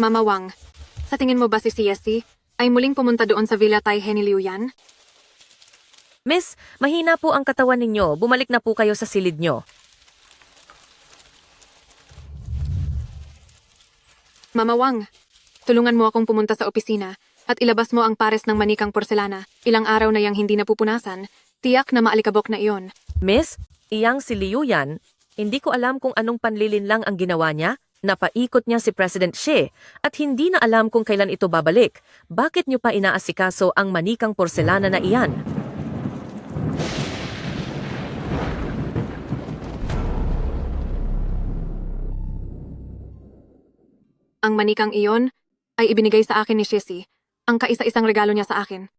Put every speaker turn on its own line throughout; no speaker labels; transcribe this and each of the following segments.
Mama Wang, sa tingin mo ba si CSC ay muling pumunta doon sa Villa Taihe ni Liu Yan?
Miss, mahina po ang katawan ninyo. Bumalik na po kayo sa silid nyo.
Mama Wang, tulungan mo akong pumunta sa opisina at ilabas mo ang pares ng manikang porselana. Ilang araw na yang hindi napupunasan. Tiyak na maalikabok na iyon.
Miss, iyang si Liu Yan, hindi ko alam kung anong panlilin lang ang ginawa niya. Napaikot niya si President Xi at hindi na alam kung kailan ito babalik. Bakit niyo pa inaasikaso ang manikang porselana na iyan?
Ang manikang iyon ay ibinigay sa akin ni Shesi, ang kaisa-isang regalo niya sa akin.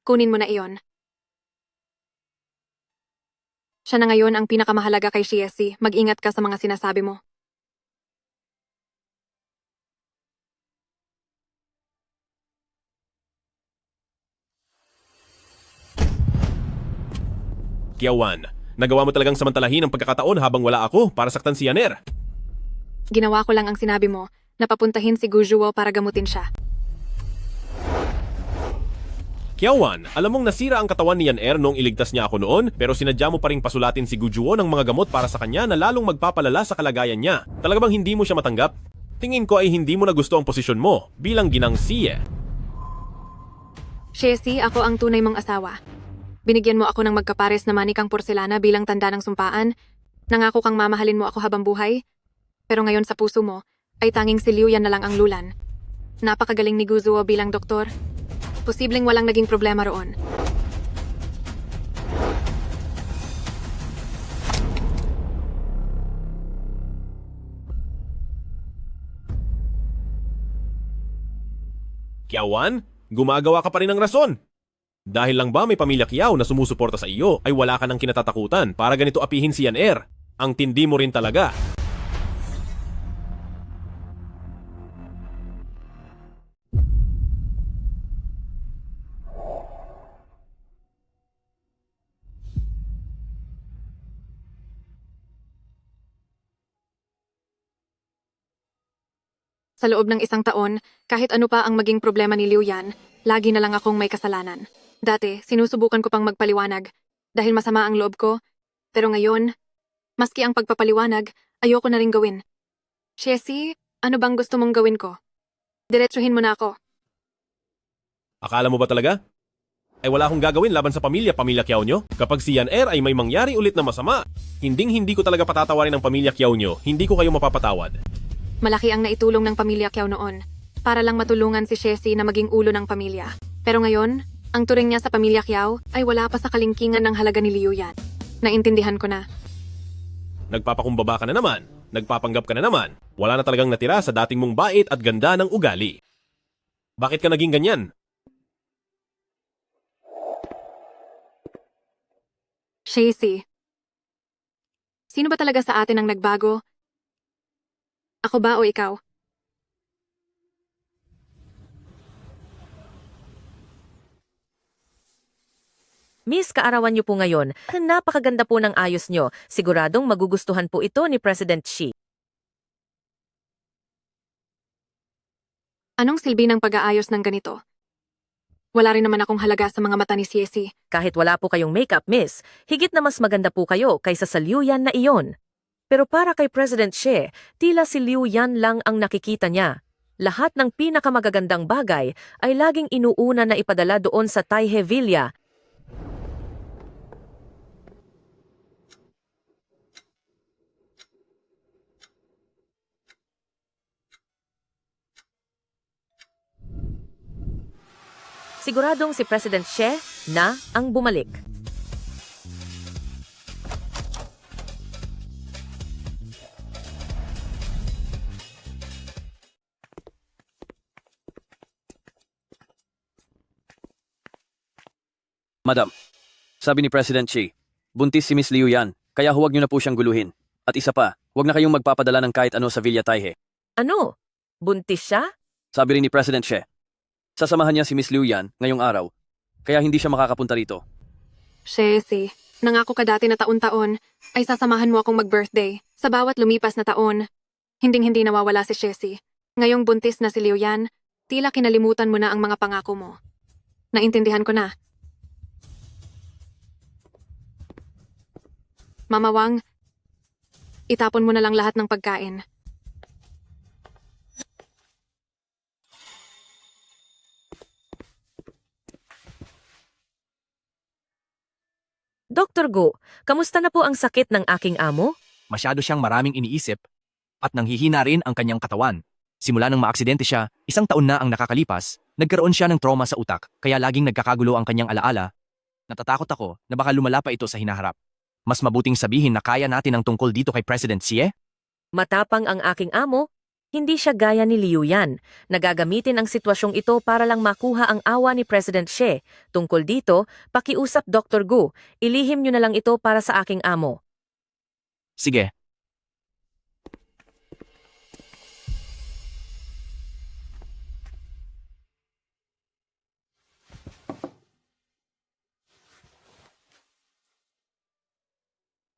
Kunin mo na iyon. Siya na ngayon ang pinakamahalaga kay Shesi. Mag-ingat ka sa mga sinasabi mo.
Kiawan, nagawa mo talagang samantalahin ang pagkakataon habang wala ako para saktan si Yaner.
Ginawa ko lang ang sinabi mo na papuntahin si Gujuo para gamutin siya.
Kiawan, alam mong nasira ang katawan ni Yaner noong iligtas niya ako noon, pero sinadya mo pa ring pasulatin si Gujuo ng mga gamot para sa kanya na lalong magpapalala sa kalagayan niya. Talaga bang hindi mo siya matanggap? Tingin ko ay hindi mo na gusto ang posisyon mo bilang ginang siye.
Shesi, ako ang tunay mong asawa. Binigyan mo ako ng magkapares na manikang porselana bilang tanda ng sumpaan. Nangako kang mamahalin mo ako habang buhay. Pero ngayon sa puso mo, ay tanging si Liu Yan na lang ang lulan. Napakagaling ni Guzuo bilang doktor. Posibleng walang naging problema roon.
Kiawan, gumagawa ka pa rin ng rason. Dahil lang ba may pamilya Kiao na sumusuporta sa iyo ay wala ka nang kinatatakutan para ganito apihin si Yaner. Ang tindi mo rin talaga.
Sa loob ng isang taon, kahit ano pa ang maging problema ni Liu Yan, lagi na lang akong may kasalanan. Dati, sinusubukan ko pang magpaliwanag dahil masama ang loob ko. Pero ngayon, maski ang pagpapaliwanag, ayoko na rin gawin. Shesi, ano bang gusto mong gawin ko? Diretsuhin mo na ako.
Akala mo ba talaga? Ay wala akong gagawin laban sa pamilya Kiao nyo? Kapag si Yaner ay may mangyari ulit na masama, hindi ko talaga patatawarin ang pamilya Kiao nyo. Hindi ko kayo mapapatawad.
Malaki ang naitulong ng pamilya Kiao noon para lang matulungan si Shesi na maging ulo ng pamilya. Pero ngayon, ang turing niya sa pamilya Kiao ay wala pa sa kalingkingan ng halaga ni Liu Yan. Naintindihan ko na.
Nagpapakumbaba ka na naman. Nagpapanggap ka na naman. Wala na talagang natira sa dating mong bait at ganda ng ugali. Bakit ka naging ganyan?
Shesi, sino ba talaga sa atin ang nagbago? Ako ba o ikaw?
Miss, kaarawan niyo po ngayon. Napakaganda po ng ayos niyo. Siguradong magugustuhan po ito ni President Xi.
Anong silbi ng pag-aayos ng ganito? Wala rin naman akong halaga sa mga mata ni Shesi.
Kahit wala po kayong makeup, Miss, higit na mas maganda po kayo kaysa sa Liu Yan na iyon. Pero para kay President Xi, tila si Liu Yan lang ang nakikita niya. Lahat ng pinakamagagandang bagay ay laging inuuna na ipadala doon sa Taihe Villa. Siguradong si President Xi na ang bumalik.
Madam, sabi ni President Xi, buntis si Miss Liu Yan, kaya huwag niyo na po siyang guluhin. At isa pa, huwag na kayong magpapadala ng kahit ano sa Villa Taihe.
Ano? Buntis siya?
Sabi rin ni President Xi, sasamahan niya si Miss Liu Yan ngayong araw, kaya hindi siya makakapunta rito.
Shesi, nangako ka dati na taon-taon ay sasamahan mo akong mag-birthday. Sa bawat lumipas na taon, hinding-hindi nawawala si Shesi. Ngayong buntis na si Liu Yan, tila kinalimutan mo na ang mga pangako mo. Naintindihan ko na. Mama Wang, itapon mo na lang lahat ng pagkain.
Dr. Go, kamusta na po ang sakit ng aking amo?
Masyado siyang maraming iniisip at nanghihina rin ang kanyang katawan. Simula nang maaksidente siya, 1 taon na ang nakakalipas, nagkaroon siya ng trauma sa utak kaya laging nagkakagulo ang kanyang alaala. Natatakot ako na baka lumala pa ito sa hinaharap. Mas mabuting sabihin na kaya natin ang tungkol dito kay President Xie?
Matapang ang aking amo, hindi siya gaya ni Liu Yan. Nagagamitin ang sitwasyong ito para lang makuha ang awa ni President Xie. Tungkol dito, pakiusap Dr. Gu, ilihim niyo na lang ito para sa aking amo.
Sige.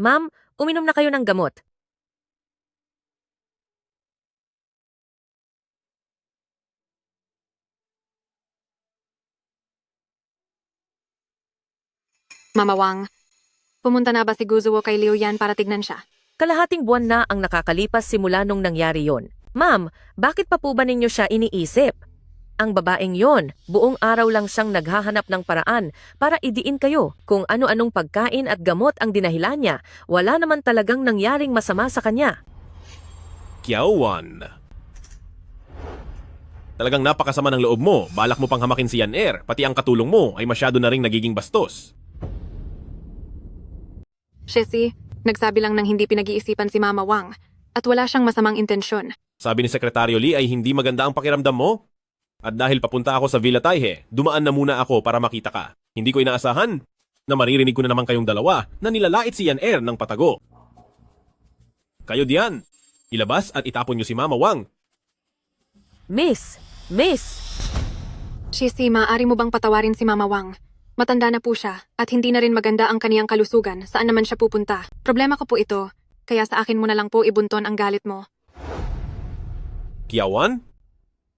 Ma'am, uminom na kayo ng gamot.
Mama Wang, pumunta na ba si Guzuo kay Liu Yan para tignan siya?
Kalahating buwan na ang nakakalipas simula nung nangyari yon. Ma'am, bakit pa po ba ninyo siya iniisip? Ang babaeng yon, buong araw lang siyang naghahanap ng paraan para idiin kayo. Kung ano-anong pagkain at gamot ang dinahilan niya, wala naman talagang nangyaring masama sa kanya.
Kiawan. Talagang napakasama ng loob mo. Balak mo pang hamakin si Yan pati ang katulong mo ay masyado na ring nagiging bastos.
Shesi, nagsabi lang ng hindi pinag-iisipan si Mama Wang at wala siyang masamang intensyon.
Sabi ni Sekretaryo Lee ay hindi maganda ang pakiramdam mo. At dahil papunta ako sa Villa Taihe, dumaan na muna ako para makita ka. Hindi ko inaasahan na maririnig ko na naman kayong dalawa na nilalait si Yan ng patago. Kayo diyan, ilabas at itapon niyo si Mama Wang.
Miss!
Shesi, maaari mo bang patawarin si Mama Wang? Matanda na po siya at hindi na rin maganda ang kaniyang kalusugan saan naman siya pupunta. Problema ko po ito, kaya sa akin mo na lang po ibunton ang galit mo.
Kiawan?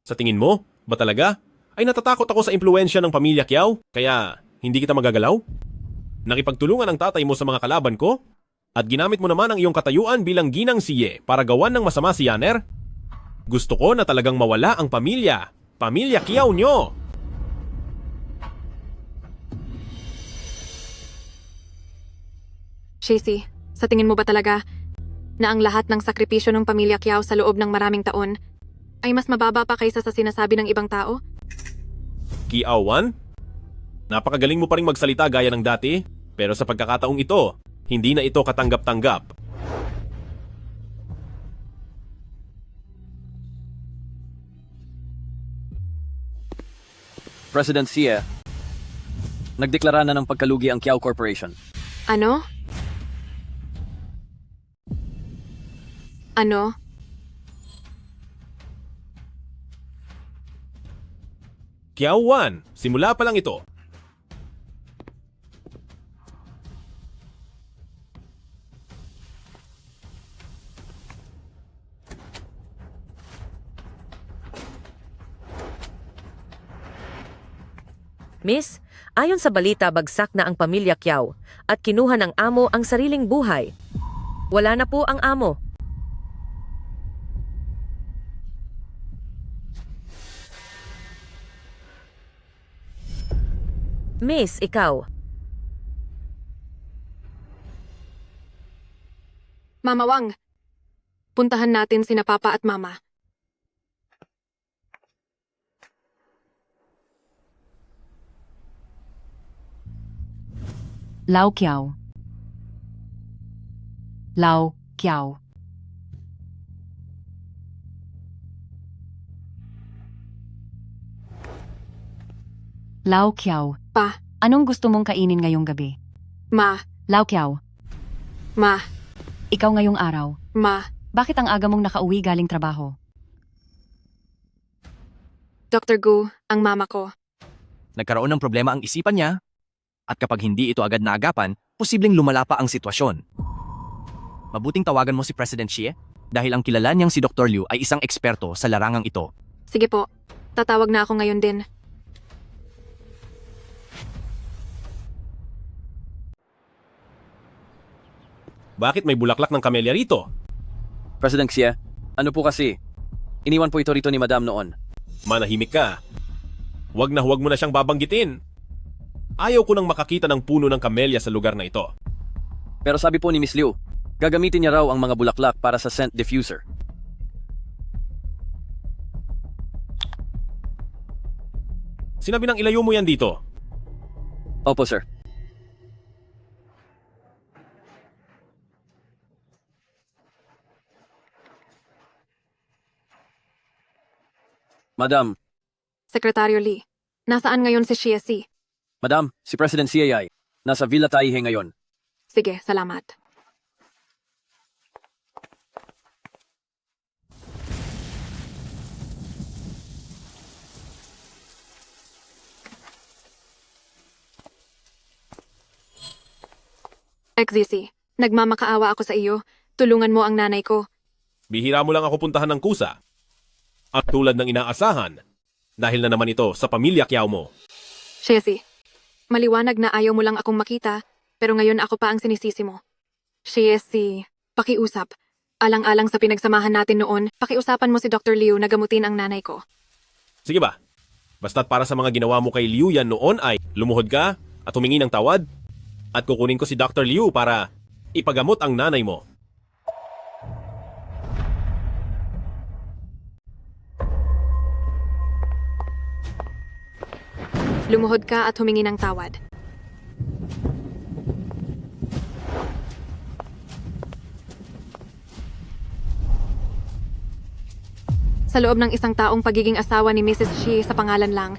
Sa tingin mo, ba talaga? Ay natatakot ako sa impluensya ng pamilya Kiao, kaya hindi kita magagalaw? Nakipagtulungan ang tatay mo sa mga kalaban ko? At ginamit mo naman ang iyong katayuan bilang ginang siye para gawan ng masama si Yaner? Gusto ko na talagang mawala ang pamilya. Pamilya Kiao nyo!
Shesi, sa tingin mo ba talaga na ang lahat ng sakripisyo ng pamilya Kiao sa loob ng maraming taon ay mas mababa pa kaysa sa sinasabi ng ibang tao?
Kiawan? Napakagaling mo pa rin magsalita gaya ng dati, pero sa pagkakataong ito, hindi na ito katanggap-tanggap.
President Xie, nagdeklara na ng pagkalugi ang Kiao Corporation.
Ano? Ano?
Kiawan, simula pa lang ito.
Miss, ayon sa balita bagsak na ang pamilya Kiao at kinuha ng amo ang sariling buhay. Wala na po ang amo. Miss, ikaw.
Mama Wang, puntahan natin sina Papa at Mama.
Lao Kiao. Lao Kiao. Lao Kiao.
Pa,
Anong gusto mong kainin ngayong gabi?
Ma,
Lao Kiao,
Ma,
ikaw ngayong araw.
Ma,
Bakit ang aga mong nakauwi galing trabaho?
Dr. Gu, ang mama ko.
Nagkaroon ng problema ang isipan niya at kapag hindi ito agad naagapan, posibleng lumala pa ang sitwasyon. Mabuting tawagan mo si President Xie. dahil ang kilala niyang si Dr. Liu ay isang eksperto sa larangang ito.
Sige po, tatawag na ako ngayon din.
Bakit may bulaklak ng kamelya rito?
President Xie, ano po kasi? Iniwan po ito rito ni Madam noon.
Manahimik ka. Huwag mo na siyang babanggitin. Ayaw ko nang makakita ng puno ng kamelya sa lugar na ito.
Pero sabi po ni Miss Liu, gagamitin niya raw ang mga bulaklak para sa scent diffuser.
Sinabi nang ilayo mo yan dito.
Opo, sir. Madam,
Sekretaryo Lee, nasaan ngayon si Shiesi?
Madam, si President Xie ay nasa Villa Taihe ngayon.
Sige, salamat. XZC, nagmamakaawa ako sa iyo. Tulungan mo ang nanay ko.
Bihira mo lang ako puntahan ng kusa. At tulad ng inaasahan, dahil na naman ito sa pamilya Kiao mo.
Shiesi, maliwanag na ayaw mo lang akong makita, pero ngayon ako pa ang sinisisi mo. Shiesi, pakiusap. Alang-alang sa pinagsamahan natin noon, pakiusapan mo si Dr. Liu na gamutin ang nanay ko.
Sige ba? Basta't para sa mga ginawa mo kay Liu yan noon ay lumuhod ka at humingi ng tawad at kukunin ko si Dr. Liu para ipagamot ang nanay mo.
Lumuhod ka at humingi ng tawad. Sa loob ng isang taong pagiging asawa ni Mrs. Shi sa pangalan lang,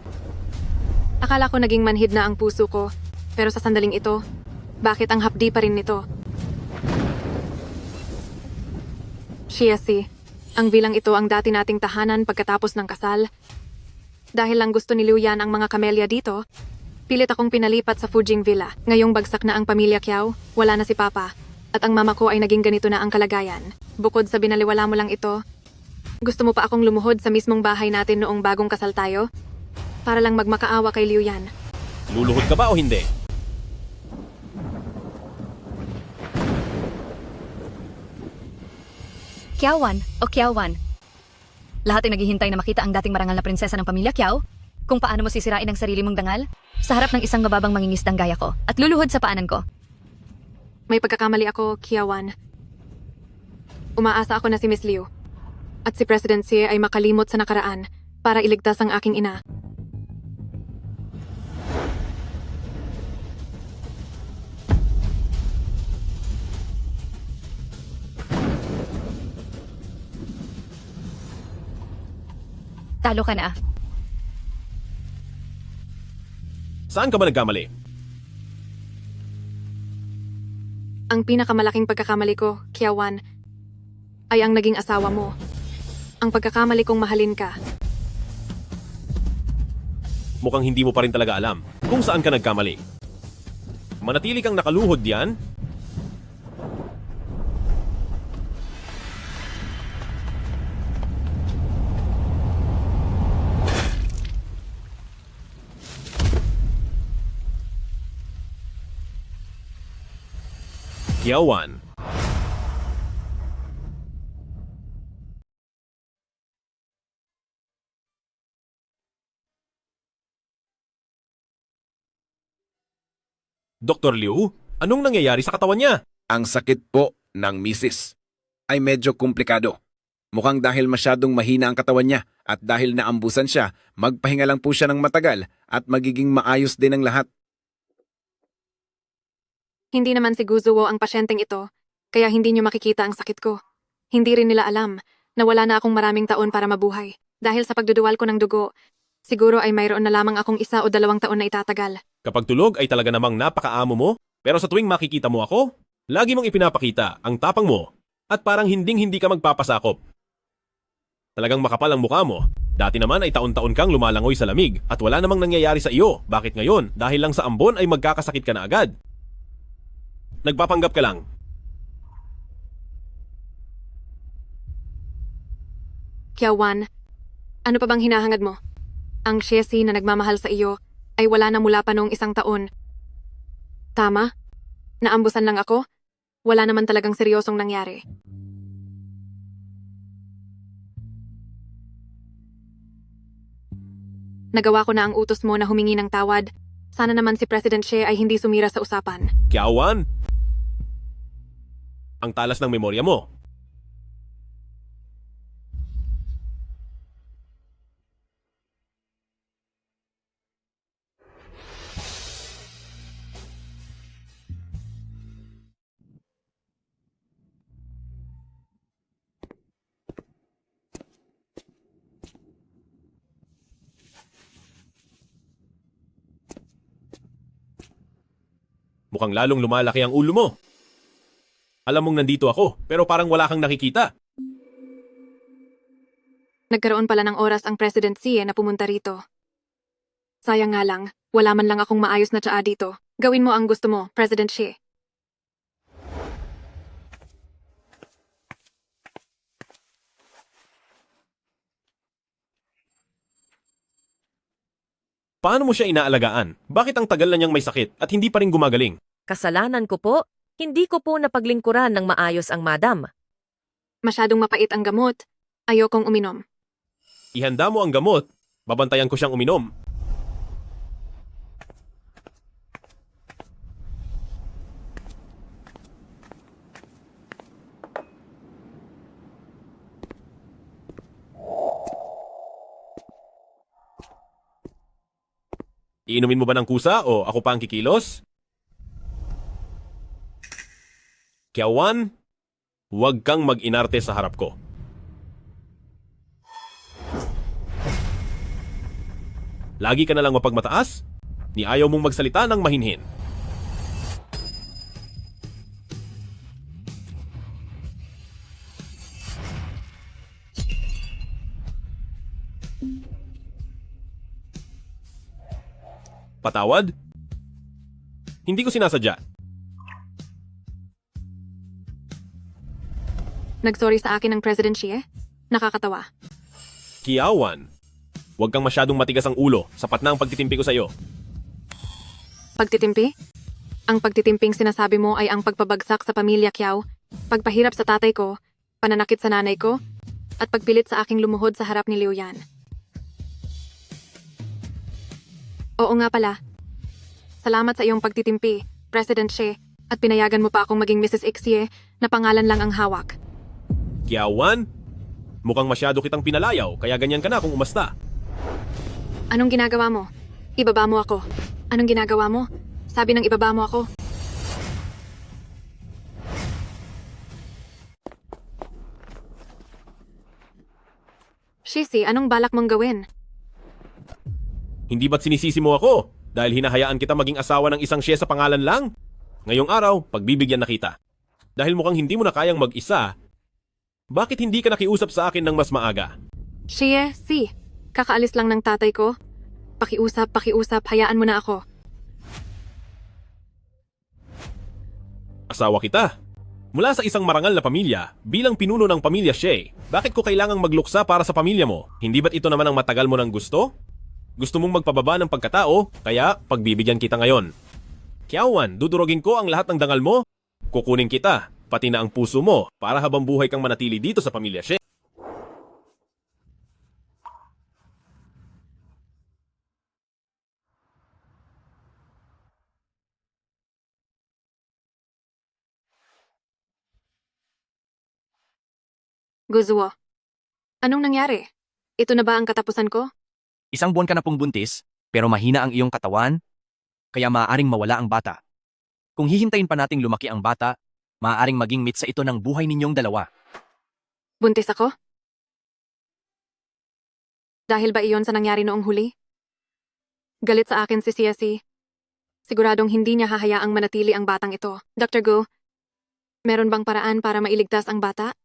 akala ko naging manhid na ang puso ko, pero sa sandaling ito, bakit ang hapdi pa rin nito? Shiesi, ang bilang ito ang dati nating tahanan pagkatapos ng kasal. Dahil lang gusto ni Liu Yan ang mga kamelya dito, pilit akong pinalipat sa Fujing Villa. Ngayong bagsak na ang pamilya Kiao, wala na si Papa, at ang mama ko ay naging ganito na ang kalagayan. Bukod sa binaliwala mo lang ito, gusto mo pa akong lumuhod sa mismong bahay natin noong bagong kasal tayo? Para lang magmakaawa kay Liu Yan.
Luluhod ka ba o hindi?
Kiawan o Kiawan. Lahat ay naghihintay na makita ang dating marangal na prinsesa ng pamilya Kiao. Kung paano mo sisirain ang sarili mong dangal sa harap ng isang mababang mangingisdang gaya ko at luluhod sa paanan ko.
May pagkakamali ako, Kiawan. Umaasa ako na si Miss Liu at si President Xie ay makalimot sa nakaraan para iligtas ang aking ina.
Talo ka na.
Saan ka ba nagkamali?
Ang pinakamalaking pagkakamali ko, Kiawan, ay ang naging asawa mo. Ang pagkakamali kong mahalin ka.
Mukhang hindi mo pa rin talaga alam kung saan ka nagkamali. Manatili kang nakaluhod diyan. Kiawan. Dr. Liu, anong nangyayari sa katawan niya?
Ang sakit po ng misis ay medyo komplikado. Mukhang dahil masyadong mahina ang katawan niya at dahil naambusan siya, magpahinga lang po siya ng matagal at magiging maayos din ang lahat.
Hindi naman si Guzuo ang pasyenteng ito, kaya hindi niyo makikita ang sakit ko. Hindi rin nila alam na wala na akong maraming taon para mabuhay. Dahil sa pagduduwal ko ng dugo, siguro ay mayroon na lamang akong 1 o 2 taon na itatagal.
Kapag tulog ay talaga namang napakaamo mo, pero sa tuwing makikita mo ako, lagi mong ipinapakita ang tapang mo at parang hinding-hindi ka magpapasakop. Talagang makapal ang mukha mo. Dati naman ay taon-taon kang lumalangoy sa lamig at wala namang nangyayari sa iyo. Bakit ngayon? Dahil lang sa ambon ay magkakasakit ka na agad. Nagpapanggap ka lang.
Kiawan, ano pa bang hinahangad mo? Ang Shesi na nagmamahal sa iyo ay wala na mula pa noong 1 taon. Tama? Naambusan lang ako? Wala naman talagang seryosong nangyari. Nagawa ko na ang utos mo na humingi ng tawad. Sana naman si President She ay hindi sumira sa usapan.
Kiawan! Ang talas ng memorya mo. Mukhang lalong lumalaki ang ulo mo. Alam mong nandito ako, pero parang wala kang nakikita.
Nagkaroon pala ng oras ang President Xi na pumunta rito. Sayang nga lang, wala man lang akong maayos na tsaa dito. Gawin mo ang gusto mo, President Xi.
Paano mo siya inaalagaan? Bakit ang tagal na niyang may sakit at hindi pa rin gumagaling?
Kasalanan ko po, hindi ko po napaglingkuran ng maayos ang madam.
Masyadong mapait ang gamot. Ayokong uminom.
Ihanda mo ang gamot. Babantayan ko siyang uminom. Iinumin mo ba ng kusa o ako pa ang kikilos? Kiawan, huwag kang mag-inarte sa harap ko. Lagi ka na lang mapagmataas? Ni ayaw mong magsalita ng mahinhin. Patawad? Hindi ko sinasadya.
Nagsorry sa akin ang President Xi eh. Nakakatawa.
Kiawan, huwag kang masyadong matigas ang ulo. Sapat na ang pagtitimpi ko sa'yo.
Pagtitimpi? Ang pagtitimping sinasabi mo ay ang pagpabagsak sa pamilya Kiao, pagpahirap sa tatay ko, pananakit sa nanay ko, at pagpilit sa aking lumuhod sa harap ni Liu Yan. Oo nga pala. Salamat sa iyong pagtitimpi, President Xi, at pinayagan mo pa akong maging Mrs. Xie na pangalan lang ang hawak.
Kiawan, mukhang masyado kitang pinalayaw kaya ganyan ka na kung umasta.
Anong ginagawa mo? Ibaba mo ako. Anong ginagawa mo? Sabi ng ibaba mo ako. Shisi, anong balak mong gawin?
Hindi ba't sinisisi mo ako? Dahil hinahayaan kita maging asawa ng isang siya sa pangalan lang? Ngayong araw, pagbibigyan na kita. Dahil mukhang hindi mo na kayang mag-isa, bakit hindi ka nakiusap sa akin ng mas maaga?
Shie, si. Kakaalis lang ng tatay ko. Pakiusap, hayaan mo na ako.
Asawa kita. Mula sa isang marangal na pamilya, bilang pinuno ng pamilya Shea, bakit ko kailangang magluksa para sa pamilya mo? Hindi ba't ito naman ang matagal mo ng gusto? Gusto mong magpababa ng pagkatao, kaya pagbibigyan kita ngayon. Kiawan, dudurogin ko ang lahat ng dangal mo. Kukunin kita, pati na ang puso mo, para habang buhay kang manatili dito sa pamilya Shea.
Guzuo. Anong nangyari? Ito na ba ang katapusan ko?
1 buwan ka na pong buntis, pero mahina ang iyong katawan, kaya maaaring mawala ang bata. Kung hihintayin pa nating lumaki ang bata, maaaring maging mitsa ito ng buhay ninyong dalawa.
Buntis ako? Dahil ba iyon sa nangyari noong huli? Galit sa akin si CSE. Siguradong hindi niya hahayaang manatili ang batang ito. Dr. Gu, meron bang paraan para mailigtas ang bata?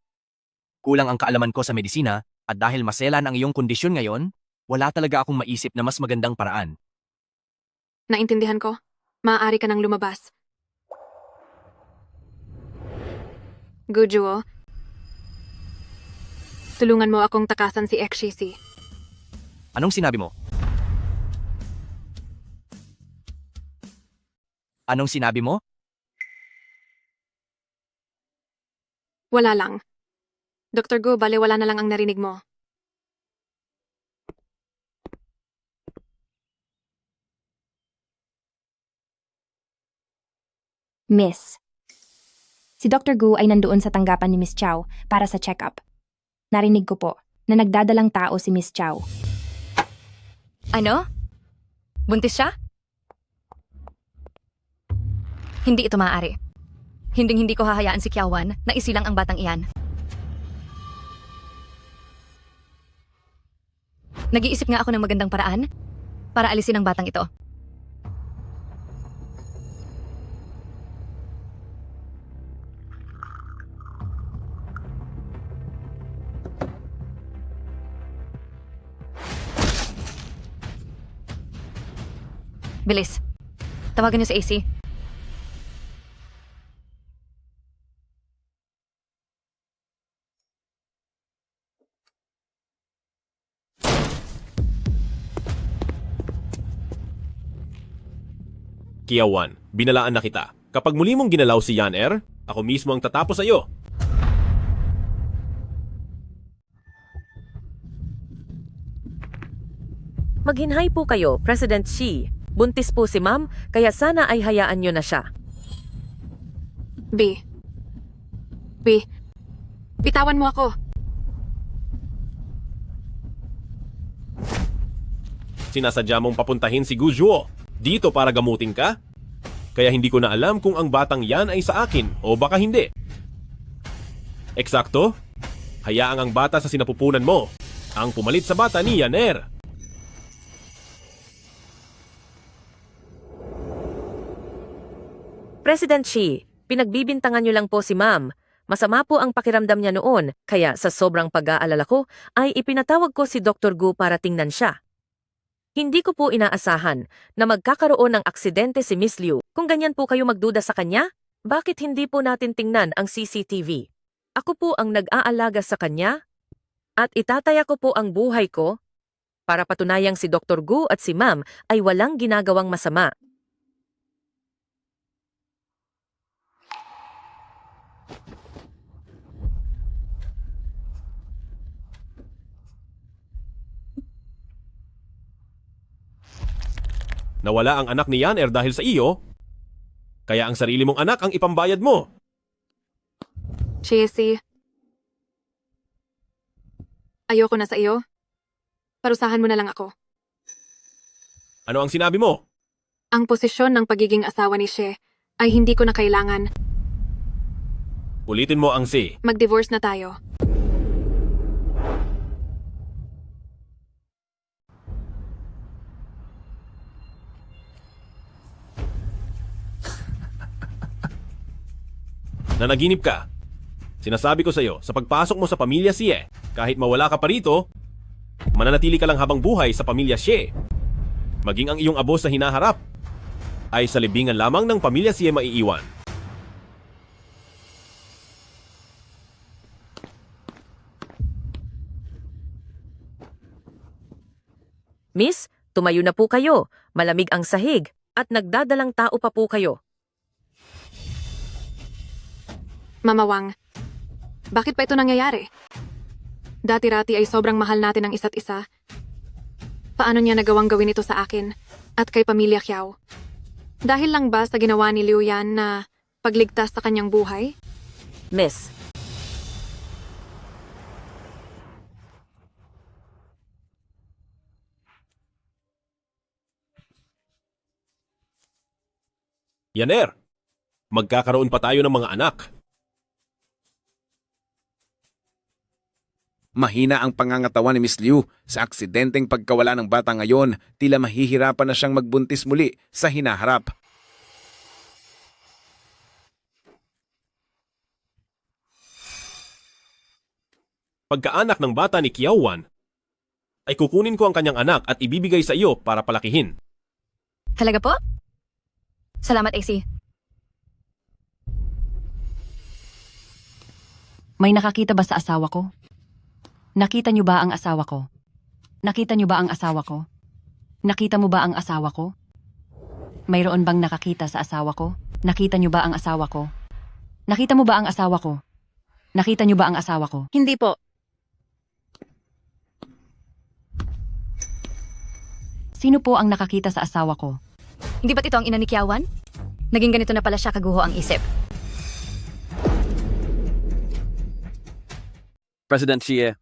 Kulang ang kaalaman ko sa medisina, at dahil maselan ang iyong kondisyon ngayon, wala talaga akong maisip na mas magandang paraan.
Naintindihan ko. Maaari ka nang lumabas. Gujuo, Tulungan mo akong takasan si Ekshisi.
Anong sinabi mo? Anong sinabi mo?
Wala lang. Dr. Gu, bale wala na lang ang narinig mo.
Miss. Si Dr. Gu ay nandoon sa tanggapan ni Miss Chow para sa check-up. Narinig ko po na nagdadalang tao si Miss Chow.
Ano? Buntis siya? Hindi ito maaari. Hinding-hindi ko hahayaan si Kiawan na isilang ang batang iyan. Nag-iisip nga ako ng magandang paraan para alisin ang batang ito. Bilis. Tawagan niyo si AC.
Kiawan, binalaan na kita. Kapag muli mong ginalaw si Yan Er, ako mismo ang tatapos sa iyo.
Maghinhay po kayo, President Xi. Buntis po si Ma'am, kaya sana ay hayaan nyo na siya.
B. Bitawan mo ako.
Sinasadya mong papuntahin si Gujuo dito para gamutin ka? Kaya hindi ko na alam kung ang batang yan ay sa akin o baka hindi. Eksakto? Hayaang ang bata sa sinapupunan mo ang pumalit sa bata ni Yaner.
President Xi, pinagbibintangan nyo lang po si Ma'am. Masama po ang pakiramdam niya noon, kaya sa sobrang pag-aalala ko, ay ipinatawag ko si Dr. Gu para tingnan siya. Hindi ko po inaasahan na magkakaroon ng aksidente si Miss Liu. Kung ganyan po kayo magduda sa kanya, bakit hindi po natin tingnan ang CCTV? Ako po ang nag-aalaga sa kanya at itataya ko po ang buhay ko para patunayang si Dr. Gu at si Ma'am ay walang ginagawang masama.
Nawala ang anak ni Yaner dahil sa iyo, kaya ang sarili mong anak ang ipambayad mo.
Chessy. Ayoko na sa iyo. Parusahan mo na lang ako.
Ano ang sinabi mo?
Ang posisyon ng pagiging asawa ni She ay hindi ko na kailangan.
Ulitin mo ang si.
Mag-divorce na tayo.
Nanaginip ka. Sinasabi ko sa iyo, sa pagpasok mo sa pamilya Xie, kahit mawala ka pa rito, mananatili ka lang habang buhay sa pamilya Xie. Maging ang iyong abo sa hinaharap ay sa libingan lamang ng pamilya Xie maiiwan.
Miss, tumayo na po kayo. Malamig ang sahig at nagdadalang tao pa po kayo.
Mama Wang, bakit pa ito nangyayari? Dati-rati ay sobrang mahal natin ang isa't isa. Paano niya nagawang gawin ito sa akin at kay pamilya Qiao? Dahil lang ba sa ginawa ni Liu Yan na pagligtas sa kanyang buhay?
Miss,
Yaner, magkakaroon pa tayo ng mga anak.
Mahina ang pangangatawan ni Miss Liu. Sa aksidenteng pagkawala ng bata ngayon, tila mahihirapan na siyang magbuntis muli sa hinaharap.
Pagkaanak ng bata ni Kiawan, ay kukunin ko ang kanyang anak at ibibigay sa iyo para palakihin.
Talaga po? Salamat, AC.
May nakakita ba sa asawa ko? Nakita niyo ba ang asawa ko? Nakita niyo ba ang asawa ko? Nakita mo ba ang asawa ko? Mayroon bang nakakita sa asawa ko? Nakita niyo ba ang asawa ko? Nakita mo ba ang asawa ko? Nakita niyo ba ang asawa ko?
Hindi po.
Sino po ang nakakita sa asawa ko?
Hindi ba't ito ang ina ni Kiawan? Naging ganito na pala siya kaguho ang isip.
President Xie,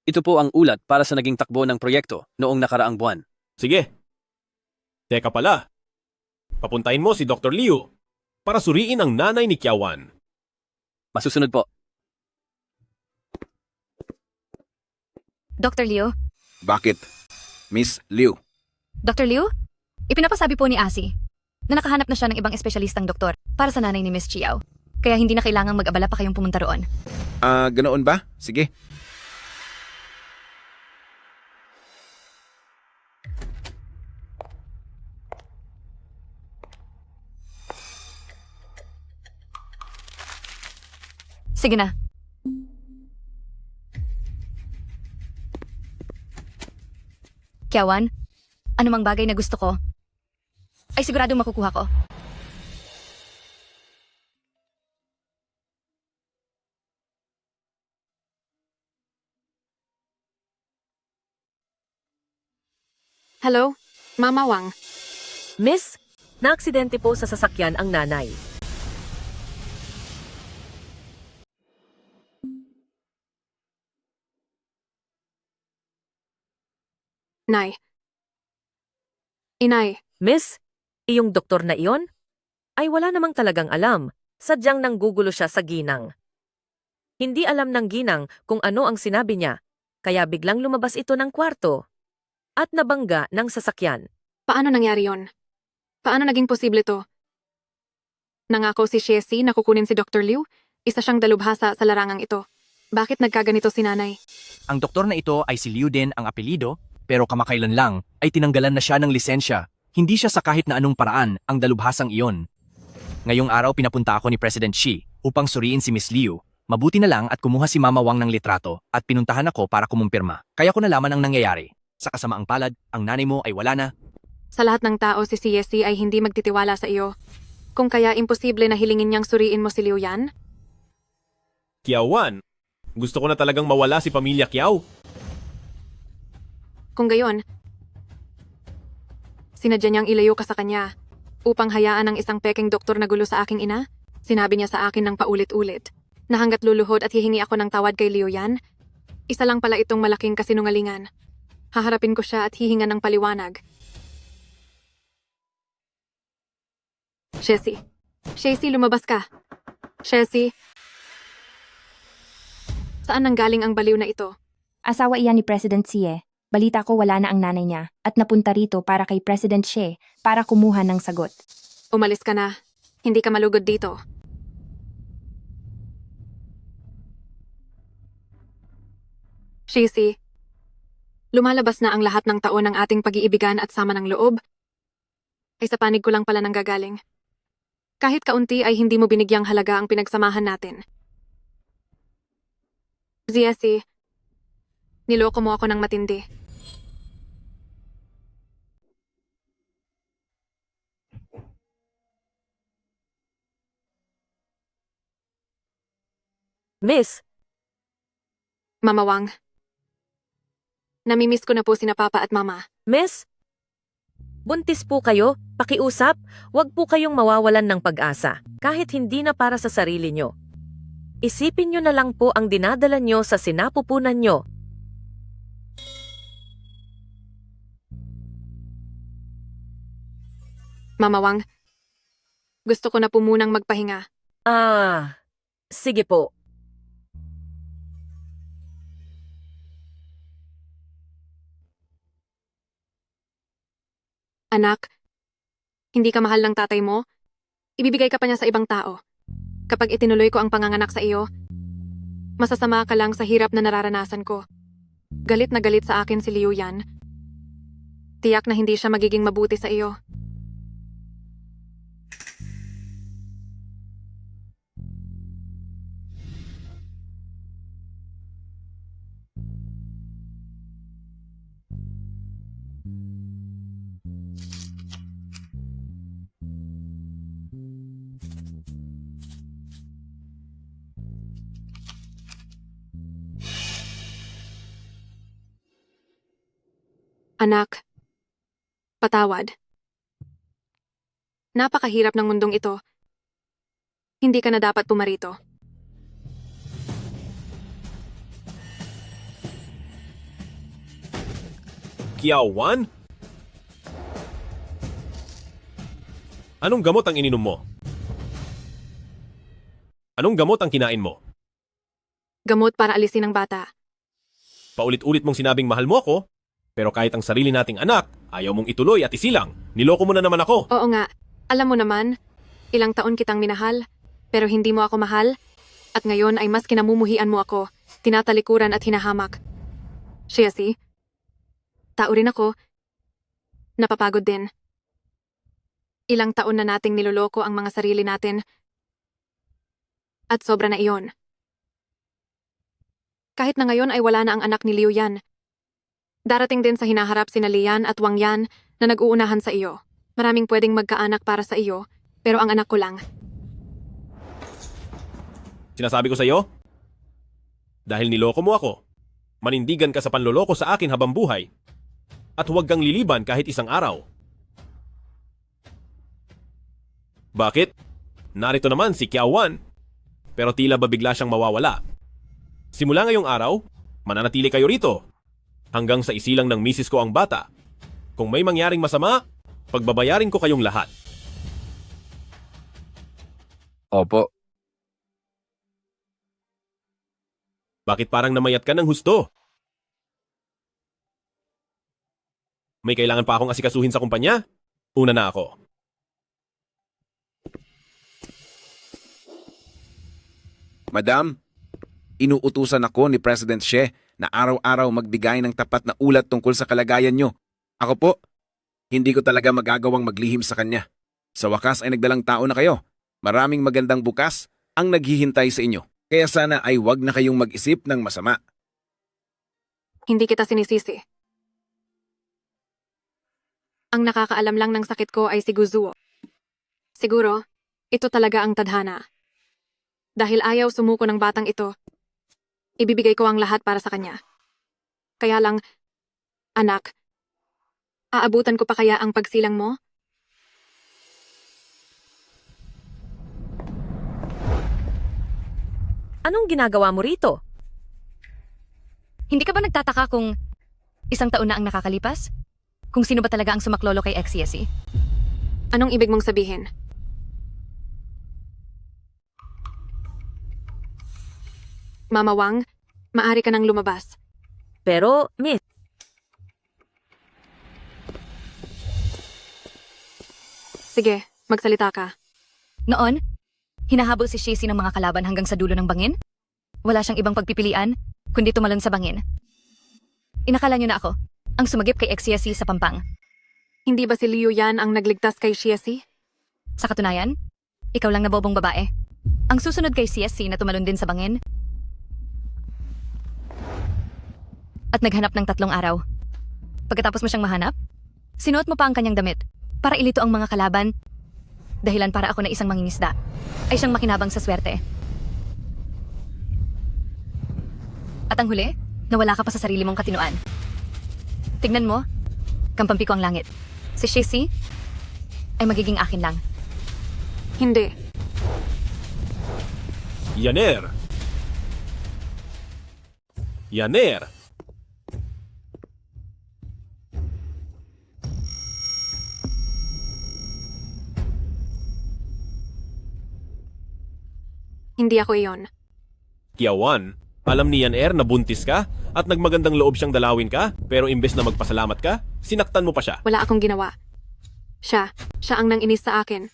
ito po ang ulat para sa naging takbo ng proyekto noong nakaraang buwan.
Sige. Teka pala. Papuntahin mo si Dr. Liu para suriin ang nanay ni Kiawan.
Masusunod po.
Dr. Liu?
Bakit? Miss Liu,
Dr. Liu? Ipinapasabi po ni Asi na nakahanap na siya ng ibang espesyalistang doktor para sa nanay ni Miss Chiao. Kaya hindi na kailangang mag-abala pa kayong pumunta roon.
ganoon ba? Sige.
Sige na. Kiawan, anumang bagay na gusto ko, ay siguradong makukuha ko.
Hello? Mama Wang.
Miss, naaksidente po sa sasakyan ang nanay.
Nay. Inay.
Miss, iyong doktor na iyon? Ay wala namang talagang alam. Sadyang nanggugulo siya sa ginang. Hindi alam ng ginang kung ano ang sinabi niya, kaya biglang lumabas ito ng kwarto at nabangga ng sasakyan.
Paano nangyari yon? Paano naging posible to? Nangako si Shesi na kukunin si Dr. Liu, isa siyang dalubhasa sa larangang ito. Bakit nagkaganito si nanay?
Ang doktor na ito ay si Liu din ang apelido, pero kamakailan lang ay tinanggalan na siya ng lisensya. Hindi siya sa kahit na anong paraan ang dalubhasang iyon. Ngayong araw pinapunta ako ni President Xi upang suriin si Miss Liu. Mabuti na lang at kumuha si Mama Wang ng litrato at pinuntahan ako para kumumpirma. Kaya ko nalaman ang nangyayari. Sa kasamaang palad, ang nanay mo ay wala na.
Sa lahat ng tao si CSC ay hindi magtitiwala sa iyo. Kung kaya imposible na hilingin niyang suriin mo si Liu Yan?
Kiawan, gusto ko na talagang mawala si Pamilya Kiao.
Kung gayon, sinadya niyang ilayo ka sa kanya upang hayaan ang isang peking doktor na gulo sa aking ina? Sinabi niya sa akin ng paulit-ulit na hanggat luluhod at hihingi ako ng tawad kay Liu Yan, isa lang pala itong malaking kasinungalingan. Haharapin ko siya at hihinga ng paliwanag. Shesi. Shesi, lumabas ka. Shesi. Saan nanggaling ang baliw na ito?
Asawa iyan ni President Xie. Balita ko wala na ang nanay niya at napunta rito para kay President Xie para kumuha ng sagot.
Umalis ka na. Hindi ka malugod dito. Shesi. Lumalabas na ang lahat ng taon ng ating pag-iibigan at sama ng loob. Ay sa panig ko lang pala nanggagaling. Kahit kaunti ay hindi mo binigyang halaga ang pinagsamahan natin. Ziasi, niloko mo ako ng matindi.
Miss,
Mama Wang. Namimiss ko na po sina Papa at Mama.
Miss, buntis po kayo, pakiusap, wag po kayong mawawalan ng pag-asa, kahit hindi na para sa sarili nyo. Isipin nyo na lang po ang dinadala nyo sa sinapupunan nyo.
Mama Wang, gusto ko na po munang magpahinga.
Sige po.
Anak, hindi ka mahal ng tatay mo? Ibibigay ka pa niya sa ibang tao. Kapag itinuloy ko ang panganganak sa iyo, masasama ka lang sa hirap na nararanasan ko. Galit na galit sa akin si Liu Yan. Tiyak na hindi siya magiging mabuti sa iyo. Anak, patawad. Napakahirap ng mundong ito. Hindi ka na dapat pumarito.
Kiawan? Anong gamot ang ininom mo? Anong gamot ang kinain mo?
Gamot para alisin ang bata.
Paulit-ulit mong sinabing mahal mo ako, pero kahit ang sarili nating anak, ayaw mong ituloy at isilang. Niloko mo na naman ako.
Oo nga, alam mo naman, ilang taon kitang minahal, pero hindi mo ako mahal, at ngayon ay mas kinamumuhian mo ako, tinatalikuran at hinahamak. Shesi, tao rin ako, napapagod din. Ilang taon na nating niloloko ang mga sarili natin, at sobra na iyon. Kahit na ngayon ay wala na ang anak ni Liu Yan. Darating din sa hinaharap sina Lian at Wang Yan na nag-uunahan sa iyo. Maraming pwedeng magkaanak para sa iyo, pero ang anak ko lang.
Sinasabi ko sa iyo, dahil niloko mo ako, manindigan ka sa panloloko sa akin habang buhay, at huwag kang liliban kahit isang araw. Bakit? Narito naman si Kiawan, pero tila ba bigla siyang mawawala. Simula ngayong araw, mananatili kayo rito, hanggang sa isilang ng misis ko ang bata. Kung may mangyaring masama, pagbabayarin ko kayong lahat.
Opo.
Bakit parang namayat ka ng husto? May kailangan pa akong asikasuhin sa kumpanya? Una na ako.
Madam, inuutusan ako ni President Xie na araw-araw magbigay ng tapat na ulat tungkol sa kalagayan nyo. Ako po, hindi ko talaga magagawang maglihim sa kanya. Sa wakas ay nagdalang tao na kayo. Maraming magandang bukas ang naghihintay sa inyo. Kaya sana ay wag na kayong mag-isip ng masama.
Hindi kita sinisisi. Ang nakakaalam lang ng sakit ko ay si Guzuo. Siguro, ito talaga ang tadhana. Dahil ayaw sumuko ng batang ito, ibibigay ko ang lahat para sa kanya. Kaya lang, anak, aabutan ko pa kaya ang pagsilang mo?
Anong ginagawa mo rito?
Hindi ka ba nagtataka kung isang taon na ang nakakalipas? Kung sino ba talaga ang sumaklolo kay XCSE?
Anong ibig mong sabihin? Mama Wang, maari ka nang lumabas.
Pero, Miss,
Sige, magsalita ka.
Noon, hinahabol si Shesi ng mga kalaban hanggang sa dulo ng bangin? Wala siyang ibang pagpipilian, kundi tumalon sa bangin. Inakala niyo na ako, ang sumagip kay XCSE sa Pampang.
Hindi ba si Liu Yan ang nagligtas kay Xiesi?
Sa katunayan, ikaw lang na bobong babae. Ang susunod kay CSC na tumalon din sa bangin. At naghanap ng 3 araw. Pagkatapos mo siyang mahanap, sinuot mo pa ang kanyang damit para ilito ang mga kalaban. Dahilan para ako na isang mangingisda ay siyang makinabang sa swerte. At ang huli, nawala ka pa sa sarili mong katinuan. Tignan mo, kampampi ko ang langit. Si Shesi ay magiging akin lang.
Hindi.
Yaner! Yaner!
Hindi ako iyon.
Kiawan, alam ni Yaner na buntis ka at nagmagandang loob siyang dalawin ka, pero imbes na magpasalamat ka, sinaktan mo pa siya.
Wala akong ginawa. Siya ang nanginis sa akin.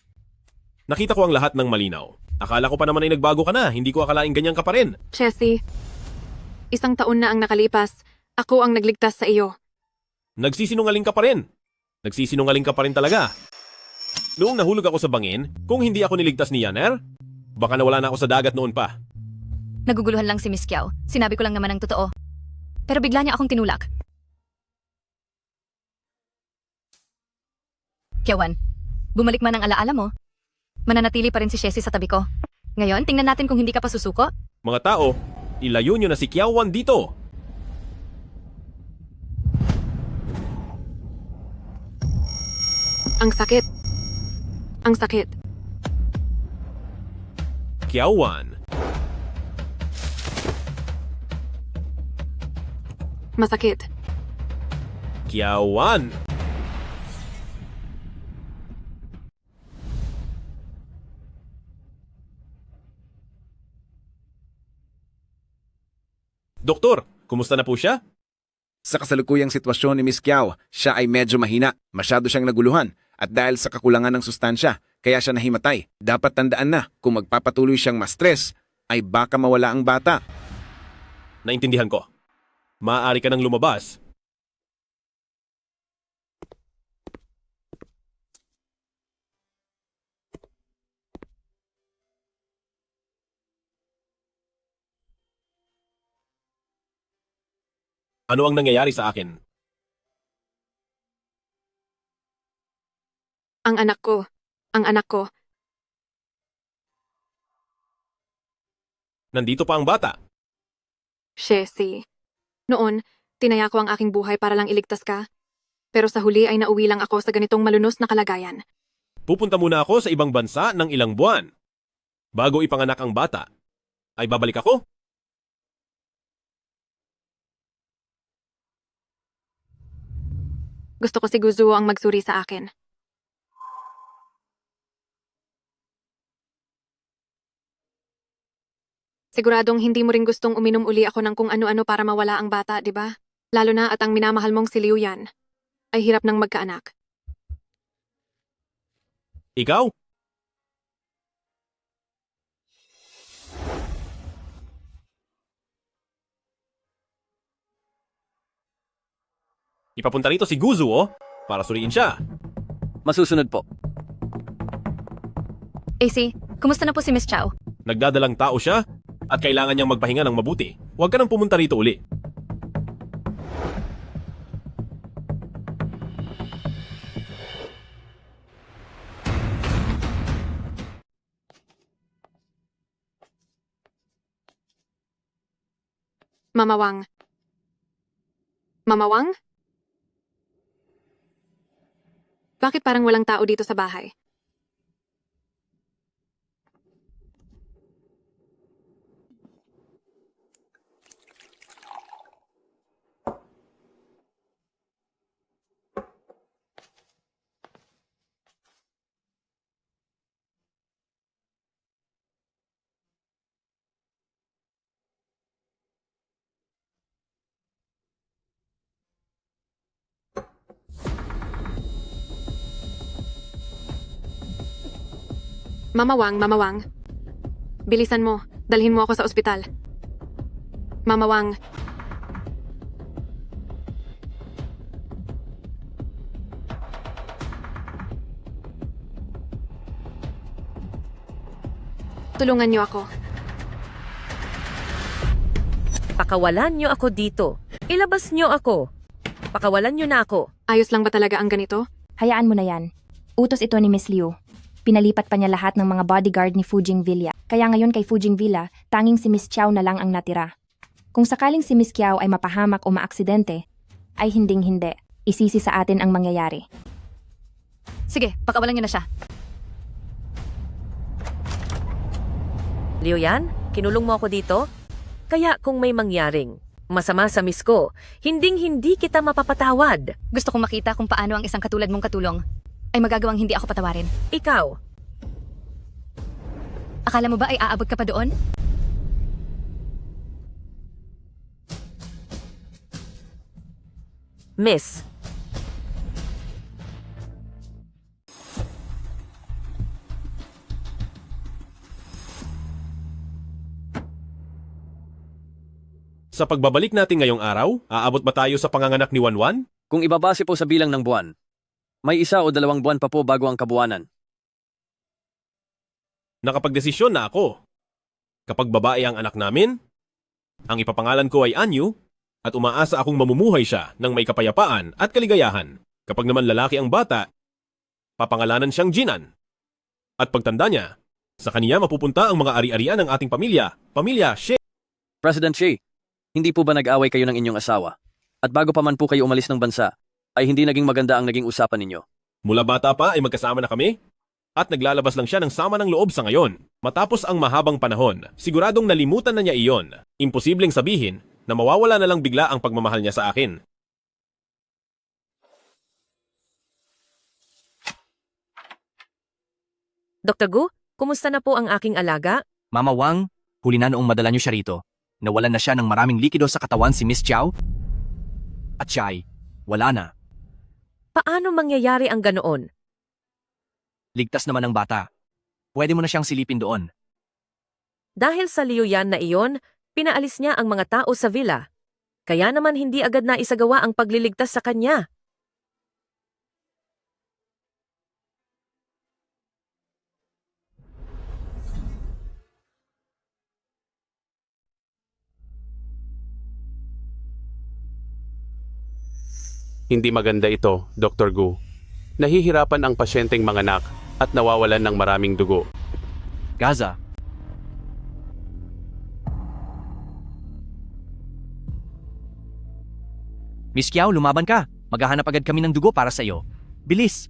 Nakita ko ang lahat ng malinaw. Akala ko pa naman ay nagbago ka na, hindi ko akalaing ganyan ka pa rin.
Chessy, 1 taon na ang nakalipas. Ako ang nagligtas sa iyo.
Nagsisinungaling ka pa rin. Nagsisinungaling ka pa rin talaga. Noong nahulog ako sa bangin, kung hindi ako niligtas ni Yaner, baka nawala na ako sa dagat noon pa.
Naguguluhan lang si Miss Kiao. Sinabi ko lang naman ang totoo. Pero bigla niya akong tinulak. Kiawan, bumalik man ang alaala mo. Mananatili pa rin si Shesi sa tabi ko. Ngayon, tingnan natin kung hindi ka pa susuko.
Mga tao, ilayo nyo na si Kiawan dito.
Ang sakit. Ang sakit.
Kiawan.
Masakit.
Kiawan. Doktor, kumusta na po siya?
Sa kasalukuyang sitwasyon ni Miss Kiao, siya ay medyo mahina, masyado siyang naguluhan, at dahil sa kakulangan ng sustansya, kaya siya nahimatay. Dapat tandaan na, kung magpapatuloy siyang ma-stress, ay baka mawala ang bata.
Naintindihan ko. Maaari ka nang lumabas. Ano ang nangyayari sa akin?
Ang anak ko. Ang anak ko.
Nandito pa ang bata.
Shesi. Noon, tinaya ko ang aking buhay para lang iligtas ka. Pero sa huli ay nauwi lang ako sa ganitong malunos na kalagayan.
Pupunta muna ako sa ibang bansa ng ilang buwan. Bago ipanganak ang bata, ay babalik ako.
Gusto ko si Guzuo ang magsuri sa akin. Siguradong hindi mo rin gustong uminom uli ako ng kung ano-ano para mawala ang bata, di ba? Lalo na at ang minamahal mong si Liu Yan ay hirap ng magkaanak.
Ikaw? Ipapunta rito si Guzuo para suriin siya.
Masusunod po.
AC, kumusta na po si Miss Chow?
Nagdadalang tao siya at kailangan niyang magpahinga ng mabuti. Huwag ka nang pumunta rito uli.
Mamawang. Mamawang? Bakit parang walang tao dito sa bahay? Mamawang, mamawang. Bilisan mo. Dalhin mo ako sa ospital. Mamawang. Tulungan niyo ako.
Pakawalan niyo ako dito. Ilabas niyo ako. Pakawalan niyo na ako.
Ayos lang ba talaga ang ganito?
Hayaan mo na yan. Utos ito ni Miss Liu. Pinalipat pa niya lahat ng mga bodyguard ni Fujing Villa. Kaya ngayon kay Fujing Villa, tanging si Miss Chow na lang ang natira. Kung sakaling si Miss Kiao ay mapahamak o maaksidente, ay hinding-hindi. Isisi sa atin ang mangyayari.
Sige, pakawalan niyo na siya.
Liu Yan, kinulong mo ako dito? Kaya kung may mangyaring masama sa miss ko, hinding-hindi kita mapapatawad.
Gusto kong makita kung paano ang isang katulad mong katulong ay magagawang hindi ako patawarin.
Ikaw,
Akala mo ba ay aabot ka pa doon?
miss.
Sa pagbabalik natin ngayong araw, aabot ba tayo sa panganganak ni Wanwan?
Kung ibabase po sa bilang ng buwan, may 1 o 2 buwan pa po bago ang kabuwanan.
Nakapagdesisyon na ako. Kapag babae ang anak namin, ang ipapangalan ko ay Anyu at umaasa akong mamumuhay siya ng may kapayapaan at kaligayahan. Kapag naman lalaki ang bata, papangalanan siyang Jinan. At pagtanda niya, sa kaniya mapupunta ang mga ari-arian ng ating pamilya, pamilya She.
President Xi, hindi po ba nag-away kayo ng inyong asawa? At bago pa man po kayo umalis ng bansa, ay hindi naging maganda ang naging usapan ninyo.
Mula bata pa ay magkasama na kami at naglalabas lang siya ng sama ng loob sa ngayon. Matapos ang mahabang panahon, siguradong nalimutan na niya iyon. Imposibleng sabihin na mawawala na lang bigla ang pagmamahal niya sa akin.
Dr. Gu, kumusta na po ang aking alaga?
Mama Wang, huli na noong madala niyo siya rito. Nawalan na siya ng maraming likido sa katawan si Miss Chow. At siya ay, wala na.
Paano mangyayari ang ganoon?
Ligtas naman ang bata. Pwede mo na siyang silipin doon.
Dahil sa Liu Yan na iyon, pinaalis niya ang mga tao sa villa. Kaya naman hindi agad na isagawa ang pagliligtas sa kanya.
Hindi maganda ito, Dr. Gu. Nahihirapan ang pasyenteng manganak at nawawalan ng maraming dugo.
Gaza, Miss Kiao, lumaban ka. Maghahanap agad kami ng dugo para sa iyo. Bilis!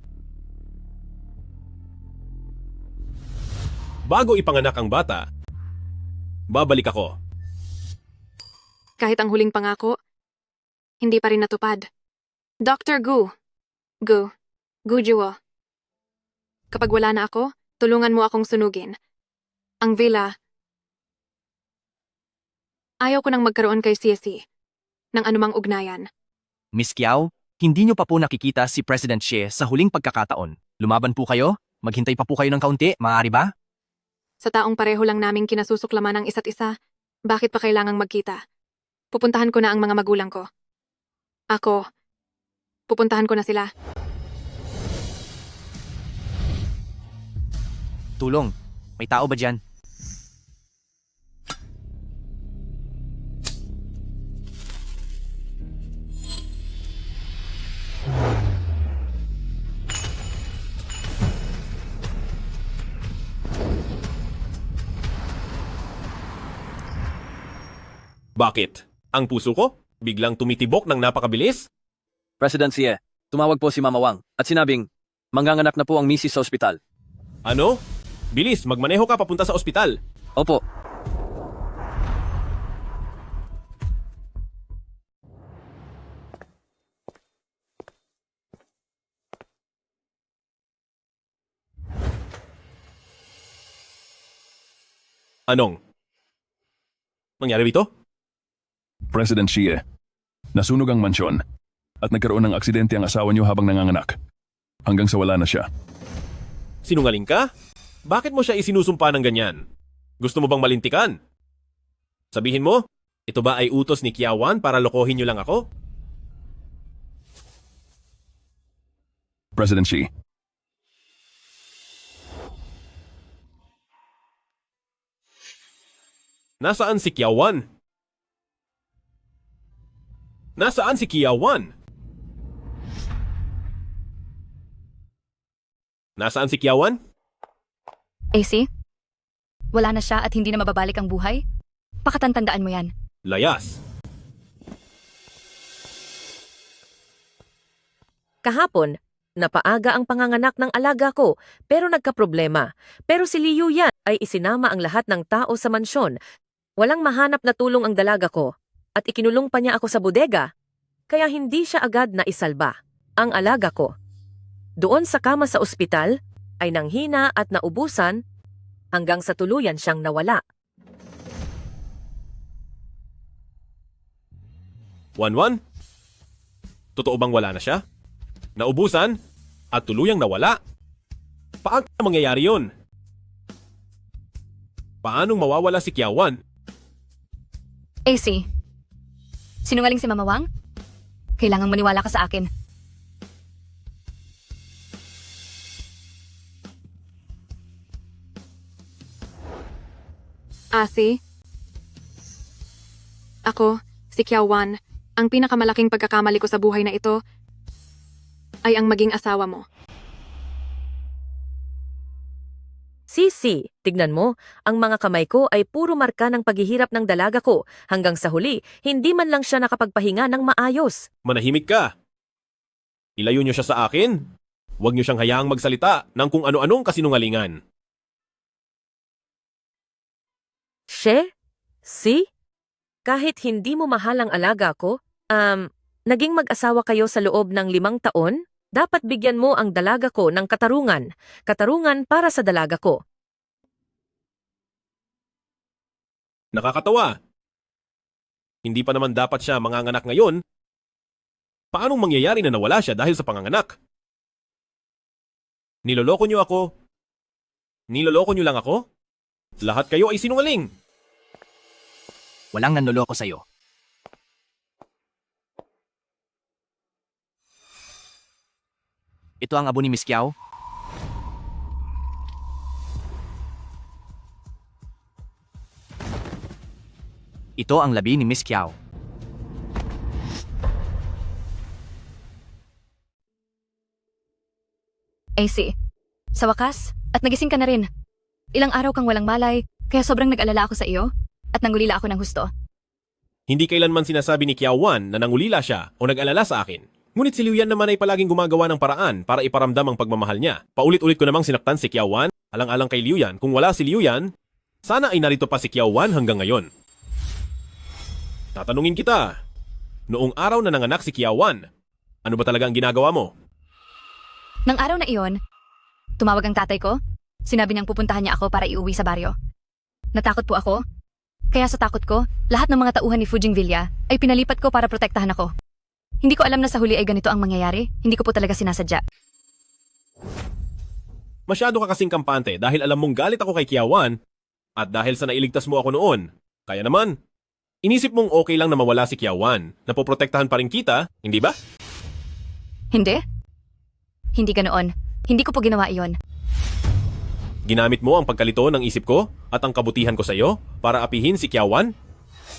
Bago ipanganak ang bata, babalik ako.
Kahit ang huling pangako, hindi pa rin natupad. Dr. Gujuo. Kapag wala na ako, tulungan mo akong sunugin. Ang villa. Ayaw ko nang magkaroon kay CSC ng anumang ugnayan.
Miss Kiao, hindi niyo pa po nakikita si President Xie sa huling pagkakataon. Lumaban po kayo? Maghintay pa po kayo ng kaunti, maaari ba?
Sa taong pareho lang naming kinasusuklaman ang isa't isa, bakit pa kailangang magkita? Pupuntahan ko na ang mga magulang ko. Ako, pupuntahan ko na sila.
Tulong. May tao ba dyan?
Bakit? Ang puso ko? Biglang tumitibok ng napakabilis?
President Xie, tumawag po si Mama Wang at sinabing, mangganganak na po ang misis sa ospital.
Ano? Bilis, magmaneho ka papunta sa ospital.
Opo,
Anong? Nangyari dito?
President Xie, nasunog ang mansyon at nagkaroon ng aksidente ang asawa niyo habang nanganganak. Hanggang sa wala na siya.
Sinungaling ka? Bakit mo siya isinusumpa ng ganyan? Gusto mo bang malintikan? Sabihin mo, ito ba ay utos ni Kiawan para lokohin niyo lang ako?
President Xi,
Nasaan si Kiawan? Nasaan si Kiawan? Nasaan si Kiawan?
AC? Wala na siya at hindi na mababalik ang buhay? Pakatantandaan mo yan.
Layas.
Kahapon, napaaga ang panganganak ng alaga ko pero nagkaproblema. Pero si Liu Yan ay isinama ang lahat ng tao sa mansyon. Walang mahanap na tulong ang dalaga ko at ikinulong pa niya ako sa bodega. Kaya hindi siya agad na isalba. Ang alaga ko. Doon sa kama sa ospital ay nanghina at naubusan hanggang sa tuluyan siyang nawala.
Wanwan? Totoo bang wala na siya? Naubusan? At tuluyang nawala? Paano mangyayari yun? Paanong mawawala si Kiawan?
AC, sinungaling si Mama Wang? Kailangang maniwala ka sa akin.
Asi? Ako, si Kiawan, ang pinakamalaking pagkakamali ko sa buhay na ito ay ang maging asawa mo.
Sisi, tignan mo, ang mga kamay ko ay puro marka ng paghihirap ng dalaga ko. Hanggang sa huli, hindi man lang siya nakapagpahinga ng maayos.
Manahimik ka. Ilayo niyo siya sa akin. Huwag niyo siyang hayaang magsalita ng kung ano-anong kasinungalingan.
She? Si? Kahit hindi mo mahal ang alaga ko, naging mag-asawa kayo sa loob ng 5 taon, dapat bigyan mo ang dalaga ko ng katarungan. Katarungan para sa dalaga ko.
Nakakatawa. Hindi pa naman dapat siya manganganak ngayon. Paanong mangyayari na nawala siya dahil sa panganganak? Niloloko niyo ako? Niloloko niyo lang ako? Lahat kayo ay sinungaling.
Walang nanloloko sa'yo. Ito ang abo ni Miss Kiao. Ito ang labi ni Miss Kiao.
AC, sa wakas, at nagising ka na rin. Ilang araw kang walang malay, kaya sobrang nag-alala ako sa iyo, at nangulila ako ng husto.
Hindi kailanman sinasabi ni Kiao Wan na nangulila siya o nag-alala sa akin. Ngunit si Liu Yan naman ay palaging gumagawa ng paraan para iparamdam ang pagmamahal niya. Paulit-ulit ko namang sinaktan si Kiao Wan, alang-alang kay Liu Yan. Kung wala si Liu Yan, sana ay narito pa si Kiao Wan hanggang ngayon. Tatanungin kita, noong araw na nanganak si Kiao Wan, ano ba talaga ang ginagawa mo?
Nang araw na iyon, tumawag ang tatay ko. Sinabi niyang pupuntahan niya ako para iuwi sa baryo. Natakot po ako. Kaya sa takot ko, lahat ng mga tauhan ni Fujing Villa ay pinalipat ko para protektahan ako. Hindi ko alam na sa huli ay ganito ang mangyayari. Hindi ko po talaga sinasadya.
Masyado ka kasing kampante dahil alam mong galit ako kay Kiao Wan at dahil sa nailigtas mo ako noon. Kaya naman, inisip mong okay lang na mawala si Kiao Wan. Napoprotektahan pa rin kita, hindi ba?
Hindi? Hindi ganoon. Hindi ko po ginawa iyon.
Ginamit mo ang pagkalito ng isip ko at ang kabutihan ko sa iyo para apihin si Kiao Wan?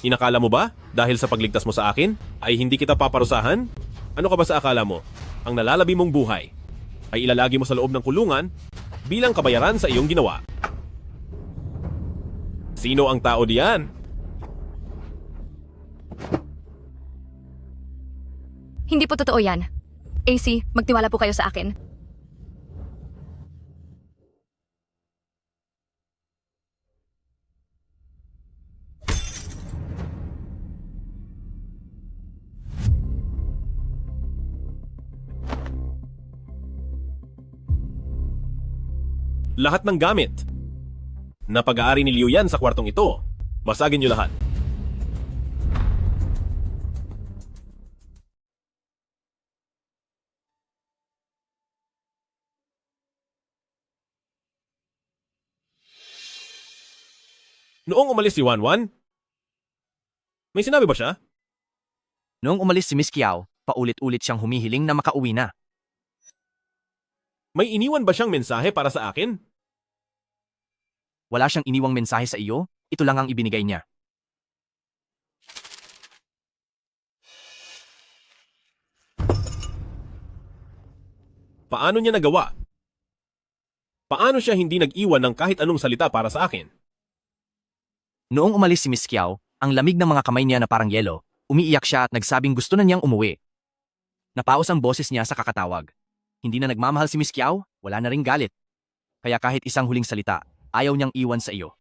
Inakala mo ba, dahil sa pagligtas mo sa akin, ay hindi kita paparusahan? Ano ka ba sa akala mo? Ang nalalabi mong buhay ay ilalagi mo sa loob ng kulungan bilang kabayaran sa iyong ginawa. Sino ang tao diyan?
Hindi po totoo yan. AC, magtiwala po kayo sa akin.
Lahat ng gamit na pag-aari ni Liu Yan sa kwartong ito, basagin niyo lahat. Noong umalis si Wanwan, may sinabi ba siya?
Noong umalis si Miss Kiao, paulit-ulit siyang humihiling na makauwi na.
May iniwan ba siyang mensahe para sa akin?
Wala siyang iniwang mensahe sa iyo, ito lang ang ibinigay niya.
Paano niya nagawa? Paano siya hindi nag-iwan ng kahit anong salita para sa akin?
Noong umalis si Miss Kiao, ang lamig ng mga kamay niya na parang yelo, umiiyak siya at nagsabing gusto na niyang umuwi. Napaos ang boses niya sa kakatawag. Hindi na nagmamahal si Miss Kiao, wala na ring galit. Kaya kahit isang huling salita, ayaw niyang iwan sa iyo.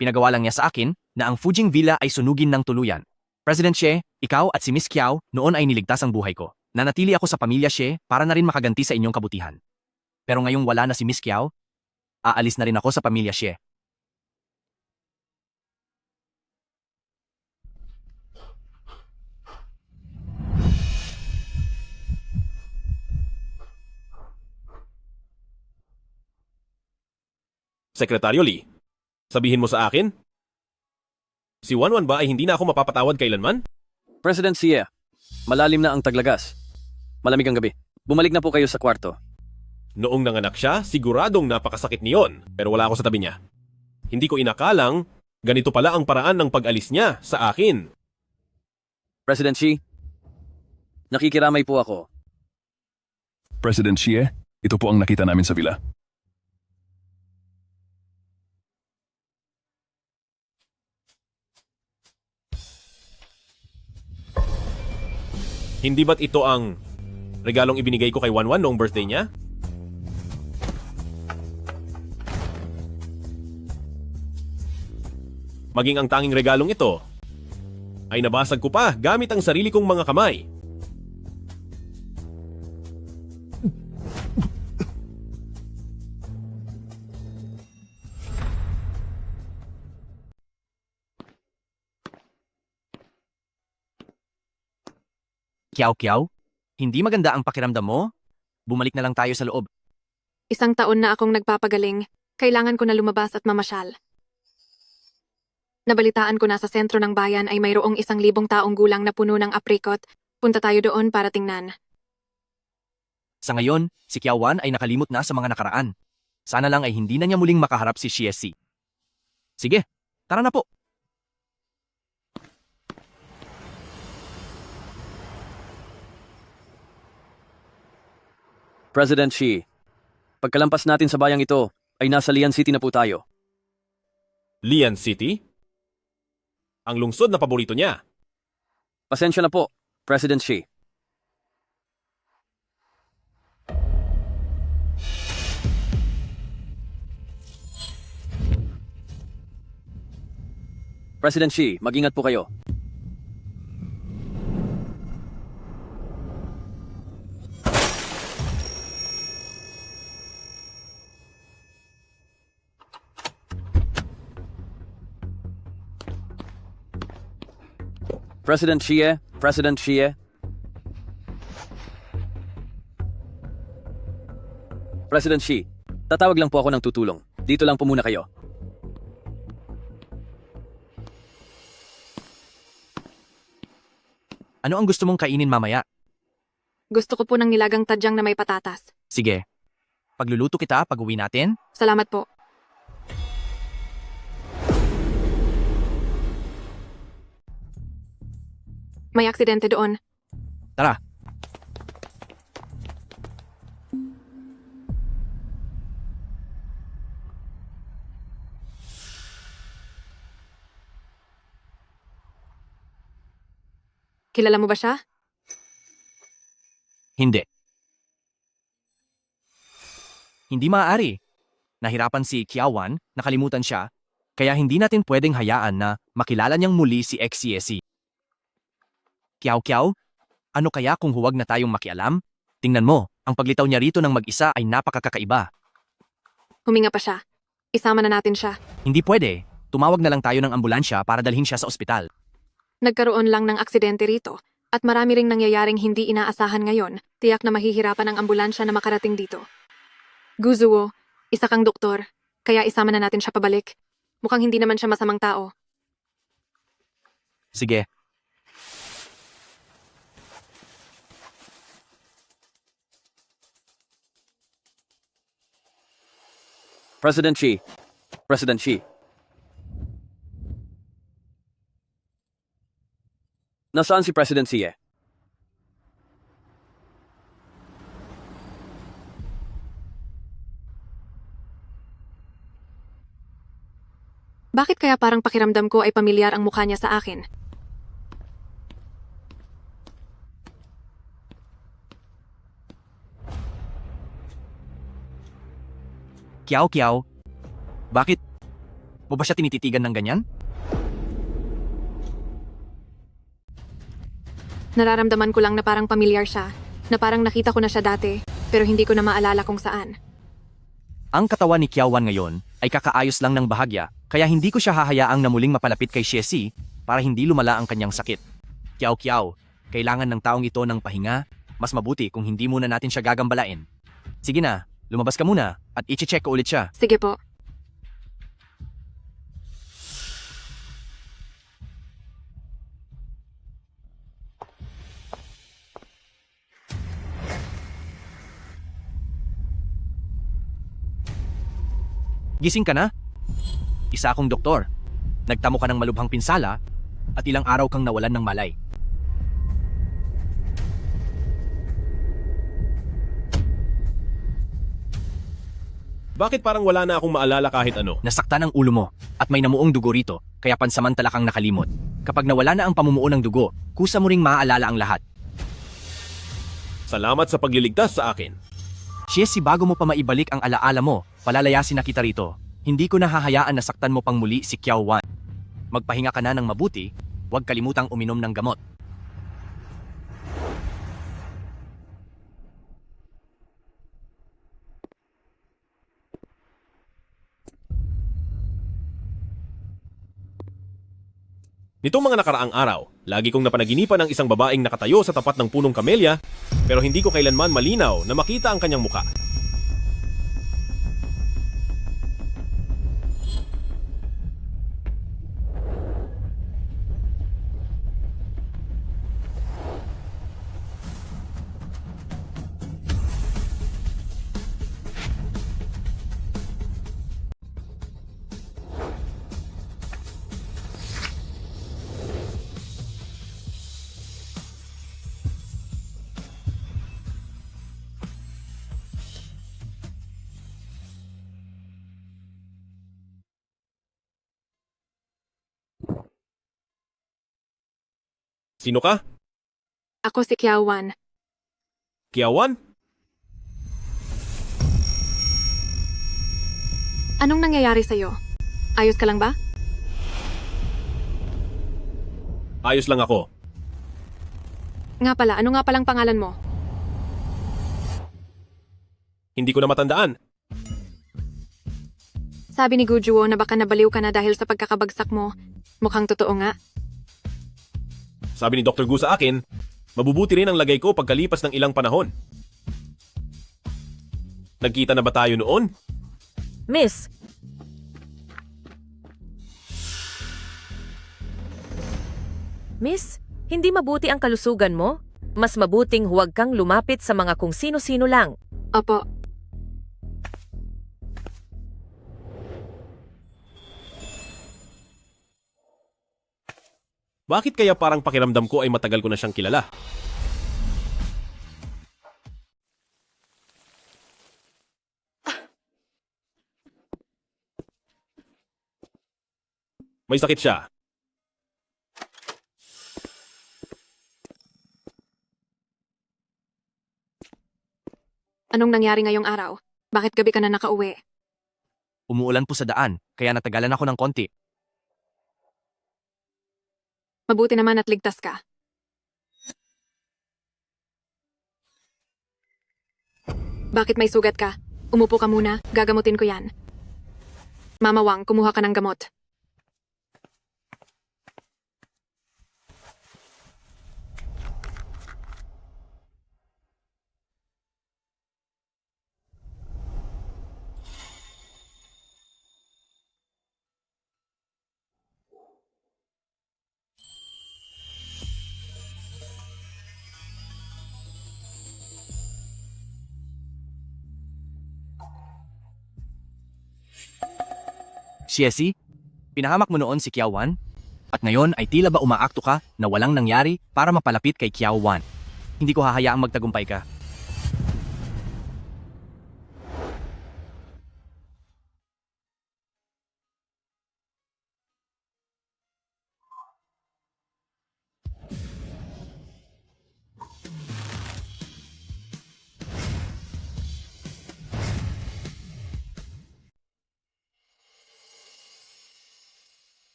Pinagawa lang niya sa akin na ang Fujing Villa ay sunugin ng tuluyan. President Xie, ikaw at si Miss Kiao noon ay niligtas ang buhay ko. Nanatili ako sa pamilya Xie para na rin makaganti sa inyong kabutihan. Pero ngayong wala na si Miss Kiao, aalis na rin ako sa pamilya Xie.
Sekretaryo Lee, sabihin mo sa akin? Si Wanwan ba ay hindi na ako mapapatawad kailanman?
President Xie, malalim na ang taglagas. Malamig ang gabi. Bumalik na po kayo sa kwarto.
Noong nanganak siya, siguradong napakasakit niyon, pero wala ako sa tabi niya. Hindi ko inakalang ganito pala ang paraan ng pag-alis niya sa akin.
President Xie, nakikiramay po ako.
President Xie, ito po ang nakita namin sa villa.
Hindi ba't ito ang regalong ibinigay ko kay Wanwan noong birthday niya? Maging ang tanging regalong ito ay nabasag ko pa gamit ang sarili kong mga kamay.
Kiao, hindi maganda ang pakiramdam mo? Bumalik na lang tayo sa loob.
Isang taon na akong nagpapagaling. Kailangan ko na lumabas at mamasyal. Nabalitaan ko na sa sentro ng bayan ay mayroong 1,000 taong gulang na puno ng aprikot. Punta tayo doon para tingnan.
Sa ngayon, si Kiao Wan ay nakalimot na sa mga nakaraan. Sana lang ay hindi na niya muling makaharap si Xiesi. Sige, tara na po.
President Xi, pagkalampas natin sa bayang ito, ay nasa Lian City na po tayo.
Lian City? Ang lungsod na paborito niya.
Pasensya na po, President Xi. President Xi, mag-ingat po kayo. President Xie, President Xie. President Xi, tatawag lang po ako ng tutulong. Dito lang po muna kayo.
Ano ang gusto mong kainin mamaya?
Gusto ko po ng nilagang tadyang na may patatas.
Sige. Pagluluto kita pag uwi natin?
Salamat po. May aksidente doon.
Tara.
Kilala mo ba siya?
Hindi. Hindi maaari. Nahirapan si Kiao Wan, nakalimutan siya, kaya hindi natin pwedeng hayaan na makilala niyang muli si Xiesi. Kiao, ano kaya kung huwag na tayong makialam? Tingnan mo, ang paglitaw niya rito ng mag-isa ay napakakakaiba.
Huminga pa siya. Isama na natin siya.
Hindi pwede. Tumawag na lang tayo ng ambulansya para dalhin siya sa ospital.
Nagkaroon lang ng aksidente rito at marami ring nangyayaring hindi inaasahan ngayon. Tiyak na mahihirapan ang ambulansya na makarating dito. Guzuo, isa kang doktor, kaya isama na natin siya pabalik. Mukhang hindi naman siya masamang tao.
Sige.
President Xi. President Xi. Nasaan si President Xie?
Bakit kaya parang pakiramdam ko ay pamilyar ang mukha niya sa akin?
Kiao, bakit? Mo ba siya tinititigan ng ganyan?
Nararamdaman ko lang na parang pamilyar siya, na parang nakita ko na siya dati, pero hindi ko na maalala kung saan.
Ang katawan ni Kiao Wan ngayon ay kakaayos lang ng bahagya, kaya hindi ko siya hahayaang na muling mapalapit kay Xiesi para hindi lumala ang kanyang sakit. Kiao, kailangan ng taong ito ng pahinga. Mas mabuti kung hindi muna natin siya gagambalain. Sige na, lumabas ka muna at i-check ko ulit siya.
Sige po.
Gising ka na? Isa akong doktor. Nagtamo ka ng malubhang pinsala at ilang araw kang nawalan ng malay.
Bakit parang wala na akong maalala kahit ano?
Nasaktan ang ulo mo at may namuong dugo rito, kaya pansamantala kang nakalimot. Kapag nawala na ang pamumuo ng dugo, kusa mo ring maaalala ang lahat.
Salamat sa pagliligtas sa akin.
Xiesi, bago mo pa maibalik ang alaala mo, palalayasin na kita rito. Hindi ko nahahayaan na saktan mo pang muli si Kiao Wan. Magpahinga ka na ng mabuti, huwag kalimutang uminom ng gamot.
Nitong mga nakaraang araw, lagi kong napanaginipan ng isang babaeng nakatayo sa tapat ng punong kamelya, pero hindi ko kailanman malinaw na makita ang kanyang muka. Sino ka?
Ako si Kiawan.
Kiawan?
Anong nangyayari sa'yo? Ayos ka lang ba?
Ayos lang ako.
Nga pala, ano nga palang pangalan mo?
Hindi ko na matandaan.
Sabi ni Gujuo na baka nabaliw ka na dahil sa pagkakabagsak mo. Mukhang totoo nga.
Sabi ni Dr. Gu sa akin, mabubuti rin ang lagay ko pagkalipas ng ilang panahon. Nagkita na ba tayo noon?
Miss, Miss, hindi mabuti ang kalusugan mo? Mas mabuting huwag kang lumapit sa mga kung sino-sino lang.
Opo.
Bakit kaya parang pakiramdam ko ay matagal ko na siyang kilala? May sakit siya.
Anong nangyari ngayong araw? Bakit gabi ka na nakauwi?
Umuulan po sa daan, kaya natagalan ako ng konti.
Mabuti naman at ligtas ka. Bakit may sugat ka? Umupo ka muna, gagamutin ko yan. Mama Wang, kumuha ka ng gamot.
Xiesi, pinahamak mo noon si Kiawan? At ngayon ay tila ba umaakto ka na walang nangyari para mapalapit kay Kiawan? Hindi ko hahayaang magtagumpay ka.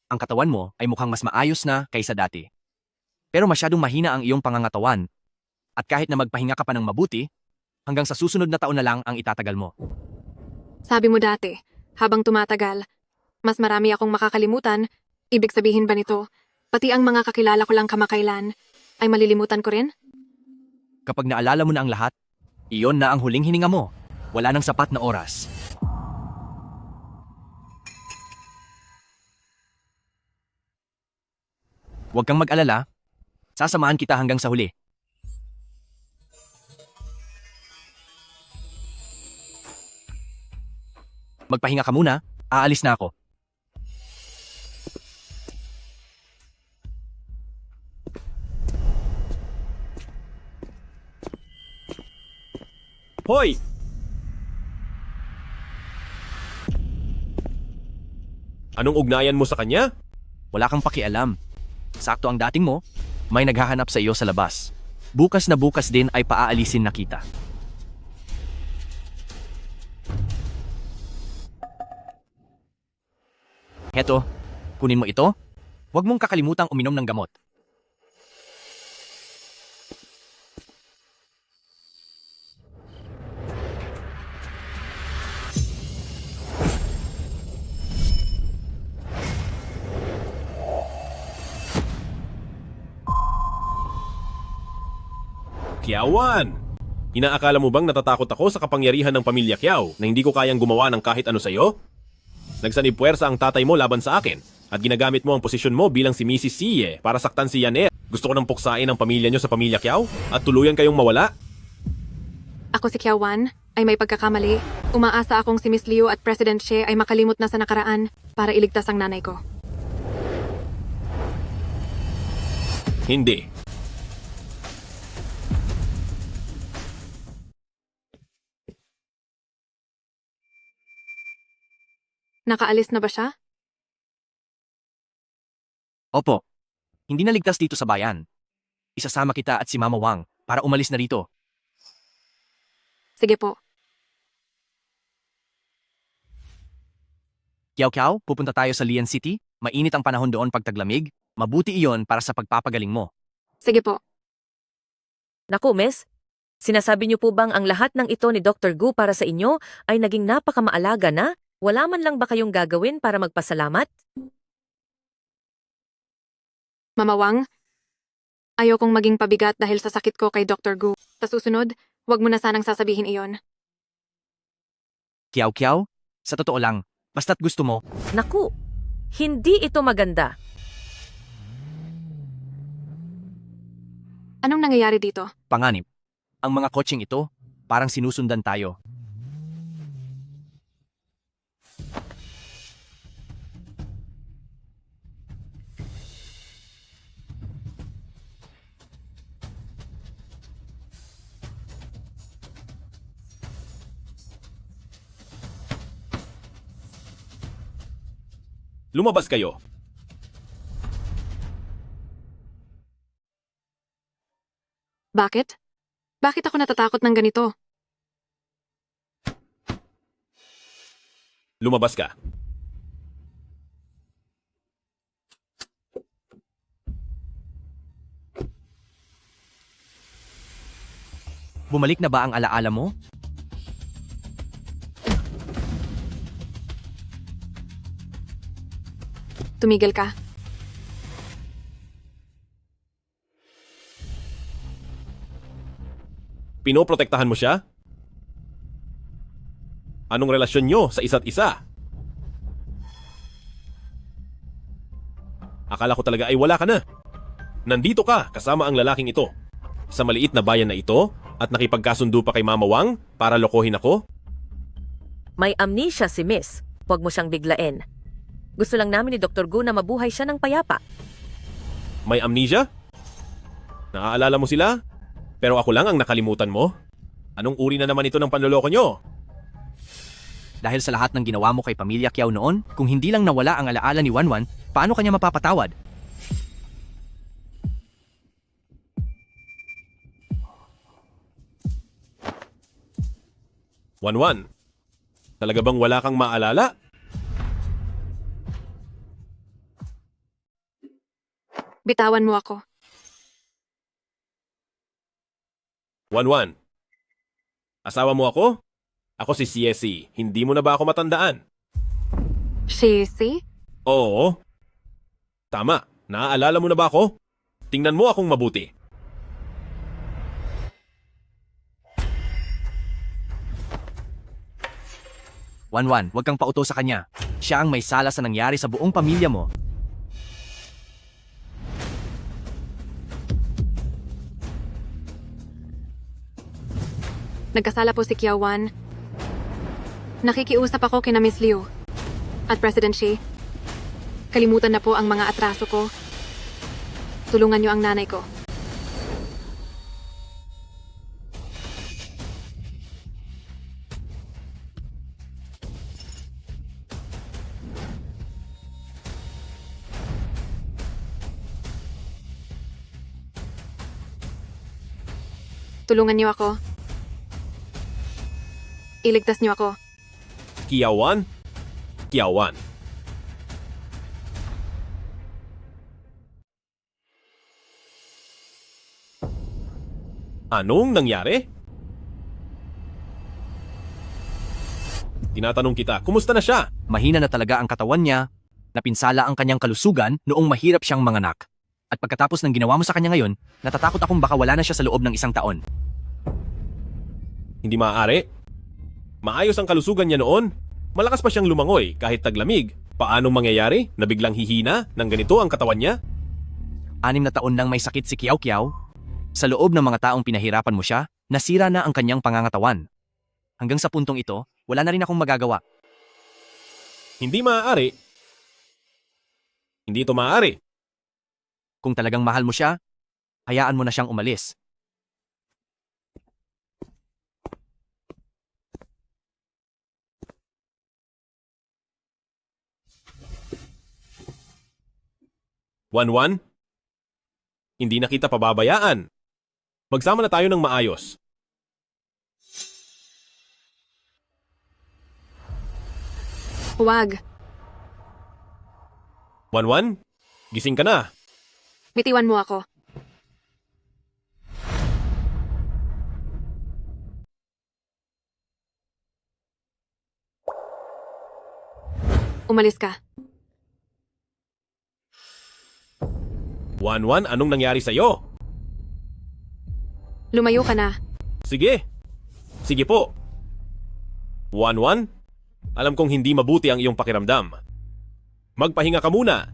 Ang katawan mo ay mukhang mas maayos na kaysa dati. Pero masyadong mahina ang iyong pangangatawan. At kahit na magpahinga ka pa ng mabuti, hanggang sa susunod na taon na lang ang itatagal mo.
Sabi mo dati, habang tumatagal, mas marami akong makakalimutan. Ibig sabihin ba nito, pati ang mga kakilala ko lang kamakailan, ay malilimutan ko rin?
Kapag naalala mo na ang lahat, iyon na ang huling hininga mo. Wala nang sapat na oras. Huwag kang mag-alala. Sasamahan kita hanggang sa huli. Magpahinga ka muna. Aalis na ako.
Hoy! Anong ugnayan mo sa kanya?
Wala kang pakialam. Sakto ang dating mo, may naghahanap sa iyo sa labas. Bukas na bukas din ay paaalisin na kita. Heto, kunin mo ito. Huwag mong kakalimutang uminom ng gamot.
Kiawan! Inaakala mo bang natatakot ako sa kapangyarihan ng pamilya Kiao na hindi ko kayang gumawa ng kahit ano sa'yo? Nagsanib puwersa ang tatay mo laban sa akin at ginagamit mo ang posisyon mo bilang si Mrs. Siye para saktan si Yaner. Gusto ko nang puksain ang pamilya nyo sa pamilya Kiao at tuluyan kayong mawala?
Ako si Kiawan ay may pagkakamali. Umaasa akong si Miss Liu at President She ay makalimot na sa nakaraan para iligtas ang nanay ko.
Hindi.
Nakaalis na ba siya?
Opo, hindi naligtas dito sa bayan. Isasama kita at si Mama Wang para umalis na rito.
Sige po.
Kiao, pupunta tayo sa Lian City. Mainit ang panahon doon pag taglamig. Mabuti iyon para sa pagpapagaling mo.
Sige po.
Naku, miss. Sinasabi niyo po bang ang lahat ng ito ni Dr. Gu para sa inyo ay naging napakamaalaga na? Wala man lang ba kayong gagawin para magpasalamat?
Mama Wang, ayokong maging pabigat dahil sa sakit ko kay Dr. Gu. Sa susunod, wag mo na sanang sasabihin iyon.
Kiao, sa totoo lang, basta't gusto mo,
Naku, hindi ito maganda.
Anong nangyayari dito?
panganib. Ang mga kotseng ito, parang sinusundan tayo.
Lumabas kayo.
Bakit? Bakit ako natatakot ng ganito?
Lumabas ka.
Bumalik na ba ang alaala mo?
Tumigil ka.
Pinoprotektahan mo siya? Anong relasyon nyo sa isa't isa? Akala ko talaga ay wala ka na. Nandito ka kasama ang lalaking ito. Sa maliit na bayan na ito at nakipagkasundo pa kay Mama Wang para lokohin ako?
May amnesia si miss. Huwag mo siyang biglain. Gusto lang namin ni Dr. Gu na mabuhay siya ng payapa.
May amnesia? Naaalala mo sila? Pero ako lang ang nakalimutan mo? Anong uri na naman ito ng panloloko nyo?
Dahil sa lahat ng ginawa mo kay Pamilya Kiao noon, kung hindi lang nawala ang alaala ni Wanwan, paano kanya mapapatawad?
Wanwan, talaga bang wala kang maalala?
Bitawan mo ako.
Wanwan, asawa mo ako? Ako si CSC. Hindi mo na ba ako matandaan?
Shisi?
Oo. Tama. Naaalala mo na ba ako? Tingnan mo akong mabuti.
Wanwan, huwag kang pauto sa kanya. Siya ang may sala sa nangyari sa buong pamilya mo.
Nagkasala po si Kiawan. Nakikiusap ako kina Miss Liu at President Shi. Kalimutan na po ang mga atraso ko. Tulungan niyo ang nanay ko. Tulungan niyo ako. Iligtas niyo ako.
Kiawan? Kiawan. Anong nangyari? Tinatanong kita, kumusta na siya?
Mahina na talaga ang katawan niya, napinsala ang kanyang kalusugan noong mahirap siyang manganak. At pagkatapos ng ginawa mo sa kanya ngayon, natatakot akong baka wala na siya sa loob ng 1 taon.
Hindi maaari. Maayos ang kalusugan niya noon. Malakas pa siyang lumangoy kahit taglamig. Paanong mangyayari na biglang hihina ng ganito ang katawan niya?
6 na taon nang may sakit si Kiao Kiao. Sa loob ng mga taong pinahirapan mo siya, nasira na ang kanyang pangangatawan. Hanggang sa puntong ito, wala na rin akong magagawa.
Hindi maaari. Hindi ito maaari.
Kung talagang mahal mo siya, hayaan mo na siyang umalis.
Wan-Wan? Hindi na kita pababayaan. Magsama na tayo ng maayos.
Huwag.
Wan-Wan? Gising ka na.
Bitiwan mo ako. Umalis ka.
Wan-Wan, anong nangyari sa'yo?
Lumayo ka na.
Sige. Sige po. Wan-Wan, alam kong hindi mabuti ang iyong pakiramdam. Magpahinga ka muna.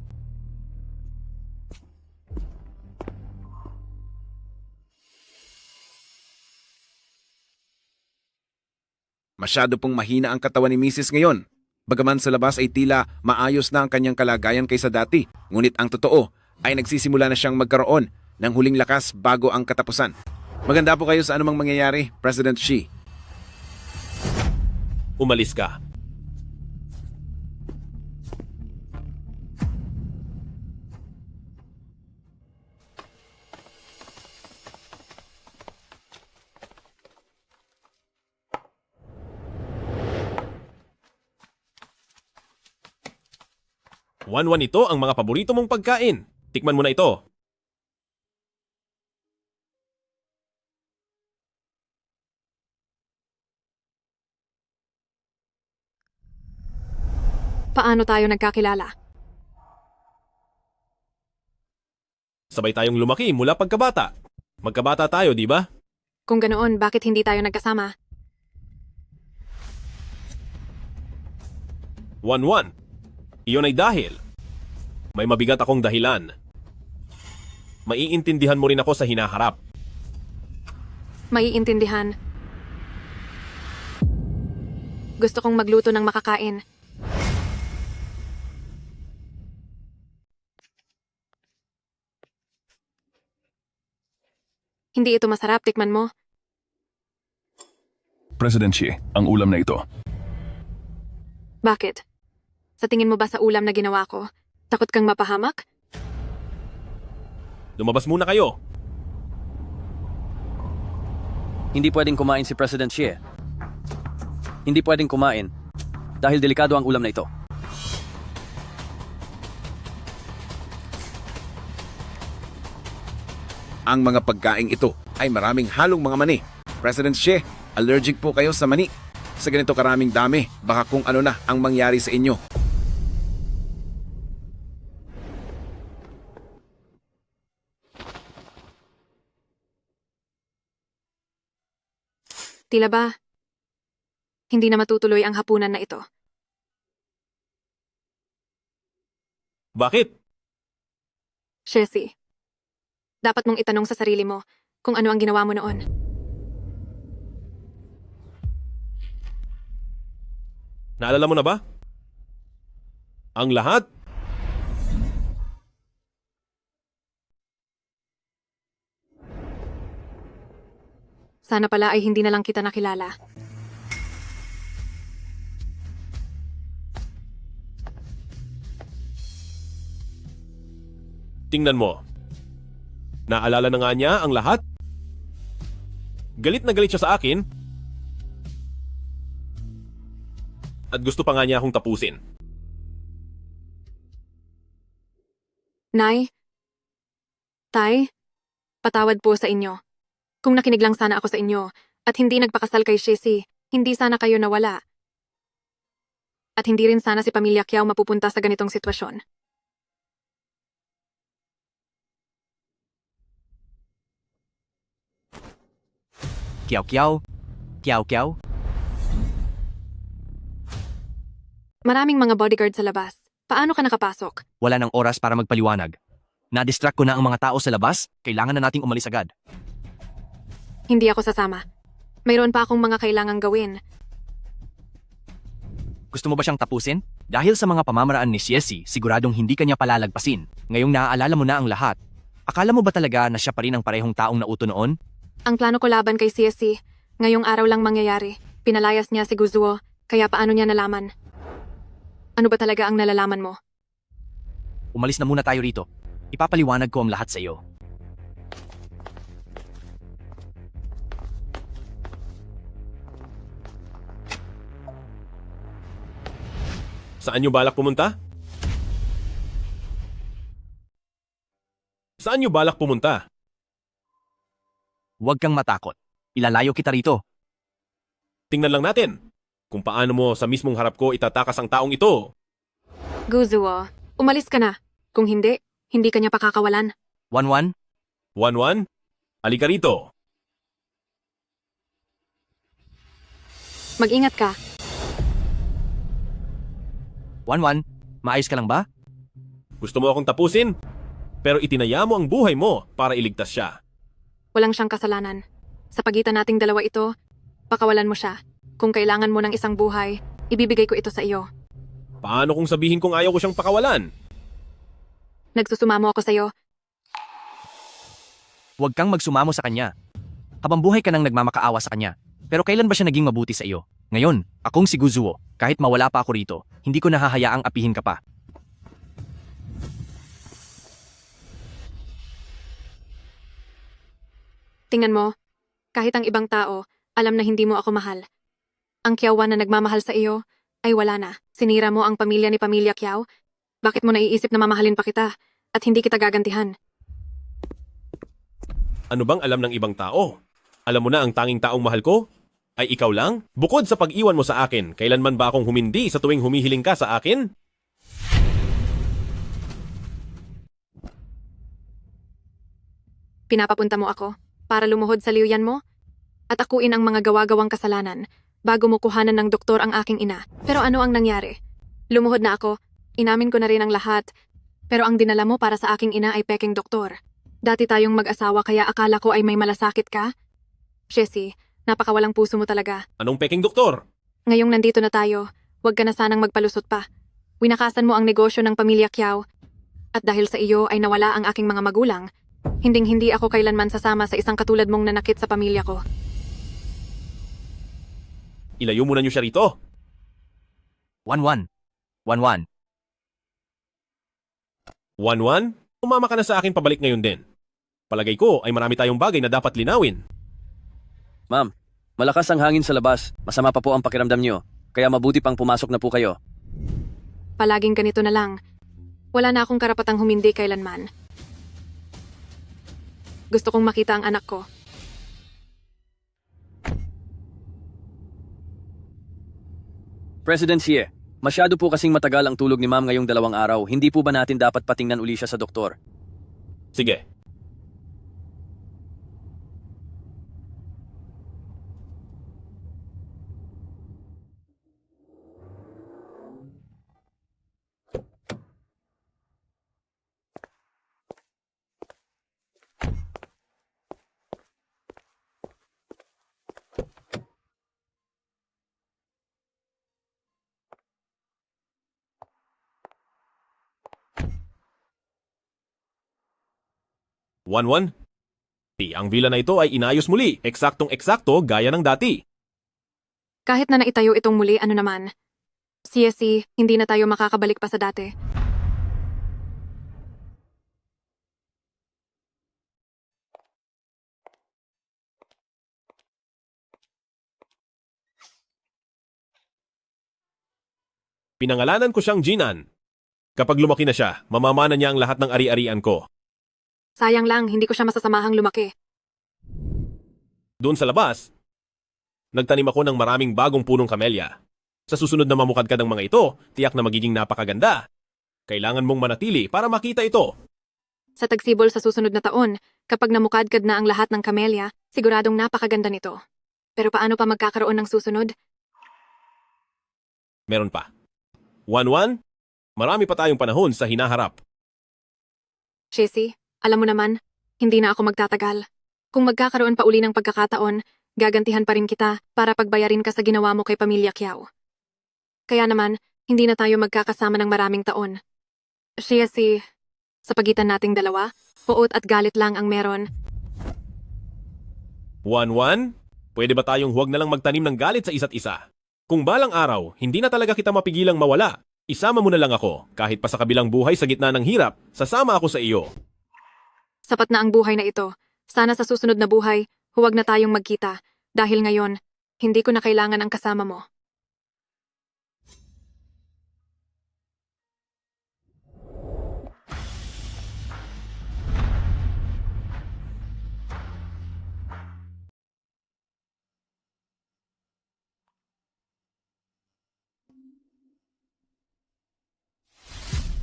Masyado pong mahina ang katawan ni Mrs. ngayon. Bagaman sa labas ay tila maayos na ang kanyang kalagayan kaysa dati. Ngunit ang totoo ay nagsisimula na siyang magkaroon ng huling lakas bago ang katapusan. Maganda po kayo sa anumang mangyayari, President Xi.
Umalis ka. Wan-Wan, ito ang mga paborito mong pagkain. Tikman mo na ito.
Paano tayo nagkakilala?
Sabay tayong lumaki mula pagkabata. Magkabata tayo, di ba?
Kung ganoon, bakit hindi tayo nagkasama?
Wan-Wan, iyon ay dahil. May mabigat akong dahilan. Maiintindihan mo rin ako sa hinaharap.
Maiintindihan. Gusto kong magluto ng makakain. Hindi ito masarap, tikman mo.
President Xi, ang ulam na ito.
Bakit? Sa tingin mo ba sa ulam na ginawa ko, takot kang mapahamak?
Lumabas muna kayo.
Hindi pwedeng kumain si President Xi. Hindi pwedeng kumain dahil delikado ang ulam na ito.
Ang mga pagkaing ito ay maraming halong mga mani. President Xi, allergic po kayo sa mani. Sa ganito karaming dami, baka kung ano na ang mangyari sa inyo.
Tila ba? Hindi na matutuloy ang hapunan na ito.
Bakit?
Shesi, dapat mong itanong sa sarili mo kung ano ang ginawa mo noon.
Naalala mo na ba? Ang lahat?
Sana pala ay hindi na lang kita nakilala.
Tingnan mo. Naalala na nga niya ang lahat? Galit na galit siya sa akin. At gusto pa nga niya akong tapusin.
Nay, Tay, patawad po sa inyo. Kung nakinig lang sana ako sa inyo at hindi nagpakasal kay Shesi, hindi sana kayo nawala. At hindi rin sana si Pamilya Kiao mapupunta sa ganitong sitwasyon.
Kiao Kiao. Kiao Kiao.
Maraming mga bodyguard sa labas. Paano ka nakapasok?
Wala nang oras para magpaliwanag. Na-distract ko na ang mga tao sa labas, kailangan na nating umalis agad.
Hindi ako sasama. Mayroon pa akong mga kailangang gawin.
Gusto mo ba siyang tapusin? Dahil sa mga pamamaraan ni Shesi, siguradong hindi kanya palalagpasin. Ngayong naaalala mo na ang lahat. Akala mo ba talaga na siya pa rin ang parehong taong nauto noon?
Ang plano ko laban kay CSC, ngayong araw lang mangyayari. Pinalayas niya si Guzuo, kaya paano niya nalaman? Ano ba talaga ang nalalaman mo?
Umalis na muna tayo rito. Ipapaliwanag ko ang lahat sa iyo.
Saan niyo balak pumunta? Saan niyo balak pumunta?
Huwag kang matakot. Ilalayo kita rito.
Tingnan lang natin kung paano mo sa mismong harap ko itatakas ang taong ito.
Guzuo, umalis ka na. Kung hindi, hindi ka niya pakakawalan.
Wanwan?
Wanwan, halika rito.
Mag-ingat ka.
Wanwan, maayos ka lang ba?
Gusto mo akong tapusin? Pero itinaya mo ang buhay mo para iligtas siya.
Walang siyang kasalanan. Sa pagitan nating dalawa ito, pakawalan mo siya. Kung kailangan mo ng isang buhay, ibibigay ko ito sa iyo.
Paano kung sabihin kong ayaw ko siyang pakawalan?
Nagsusumamo ako sa iyo.
Huwag kang magsumamo sa kanya. Habang buhay ka nang nagmamakaawa sa kanya. Pero kailan ba siya naging mabuti sa iyo? Ngayon, akong si Guzuo, kahit mawala pa ako rito, hindi ko nahahayaang apihin ka pa.
Tingnan mo, kahit ang ibang tao, alam na hindi mo ako mahal. Ang Kiawan na nagmamahal sa iyo, ay wala na. Sinira mo ang pamilya ni Pamilya Kiao. Bakit mo naiisip na mamahalin pa kita at hindi kita gagantihan?
Ano bang alam ng ibang tao? Alam mo na ang tanging taong mahal ko? Ay ikaw lang? Bukod sa pag-iwan mo sa akin, kailanman ba akong humindi sa tuwing humihiling ka sa akin?
Pinapapunta mo ako para lumuhod sa liuyan mo at akuin ang mga gawa-gawang kasalanan bago mo kuhanan ng doktor ang aking ina. Pero ano ang nangyari? Lumuhod na ako, inamin ko na rin ang lahat, pero ang dinala mo para sa aking ina ay peking doktor. Dati tayong mag-asawa kaya akala ko ay may malasakit ka? Shesi, napakawalang puso mo talaga.
Anong peking doktor?
Ngayong nandito na tayo, huwag ka na sanang magpalusot pa. Winakasan mo ang negosyo ng Pamilya Kiao. At dahil sa iyo ay nawala ang aking mga magulang, hinding-hindi ako kailanman sasama sa isang katulad mong nanakit sa pamilya ko.
Ilayo muna niyo siya rito.
Wanwan. Wanwan.
Wanwan, umama ka na sa akin pabalik ngayon din. Palagay ko ay marami tayong bagay na dapat linawin.
Ma'am, malakas ang hangin sa labas. Masama pa po ang pakiramdam niyo. Kaya mabuti pang pumasok na po kayo.
Palaging ganito na lang. Wala na akong karapatang humindi kailanman. Gusto kong makita ang anak ko.
President Xie, masyado po kasing matagal ang tulog ni ma'am ngayong 2 araw. Hindi po ba natin dapat patingnan uli siya sa doktor?
Sige. Wanwan, ang villa na ito ay inayos muli, eksaktong-eksakto gaya ng dati.
Kahit na naitayo itong muli, ano naman. CSC, hindi na tayo makakabalik pa sa dati.
Pinangalanan ko siyang Jinan. Kapag lumaki na siya, mamamana niya ang lahat ng ari-arian ko.
Sayang lang, hindi ko siya masasamahang lumaki.
Doon sa labas, nagtanim ako ng maraming bagong punong kamelya. Sa susunod na mamukadkad ng mga ito, tiyak na magiging napakaganda. Kailangan mong manatili para makita ito.
Sa tagsibol sa susunod na taon, kapag namukadkad na ang lahat ng kamelya, siguradong napakaganda nito. Pero paano pa magkakaroon ng susunod?
Meron pa. 1-1, marami pa tayong panahon sa hinaharap.
Jessie, alam mo naman, hindi na ako magtatagal. Kung magkakaroon pa uli ng pagkakataon, gagantihan pa rin kita para pagbayarin ka sa ginawa mo kay Pamilya Kiao. Kaya naman, hindi na tayo magkakasama ng maraming taon. Jessie, sa pagitan nating dalawa, puot at galit lang ang meron.
1-1, pwede ba tayong huwag na lang magtanim ng galit sa isa't isa? Kung balang araw, hindi na talaga kita mapigilang mawala. Isama mo na lang ako, kahit pa sa kabilang buhay sa gitna ng hirap, sasama ako sa iyo.
Sapat na ang buhay na ito. Sana sa susunod na buhay, huwag na tayong magkita. Dahil ngayon, hindi ko na kailangan ang kasama mo.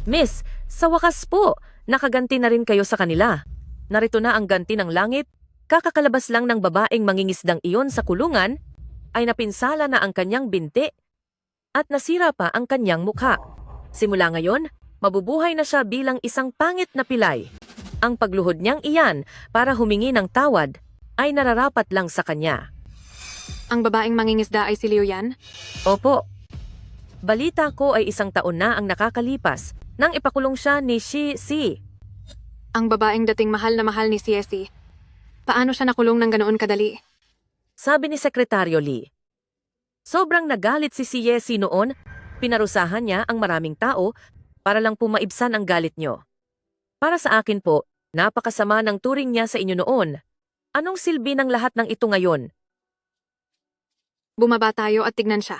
Miss, sa wakas po, nakaganti na rin kayo sa kanila. Narito na ang ganti ng langit. Kakakalabas lang ng babaeng mangingisdang iyon sa kulungan, ay napinsala na ang kanyang binti at nasira pa ang kanyang mukha. Simula ngayon, mabubuhay na siya bilang isang pangit na pilay. Ang pagluhod niyang iyan para humingi ng tawad ay nararapat lang sa kanya.
Ang babaeng mangingisda ay si Liu Yan?
Opo. Balita ko ay 1 taon na ang nakakalipas nang ipakulong siya ni Shi Si.
Ang babaeng dating mahal na mahal ni Jessie. Paano siya nakulong ng ganoon kadali?
Sabi ni Sekretaryo Lee. Sobrang nagalit si Jessie noon, pinarusahan niya ang maraming tao para lang po maibsan ang galit niyo. Para sa akin po, napakasama ng turing niya sa inyo noon. Anong silbi ng lahat ng ito ngayon?
Bumaba tayo at tignan siya.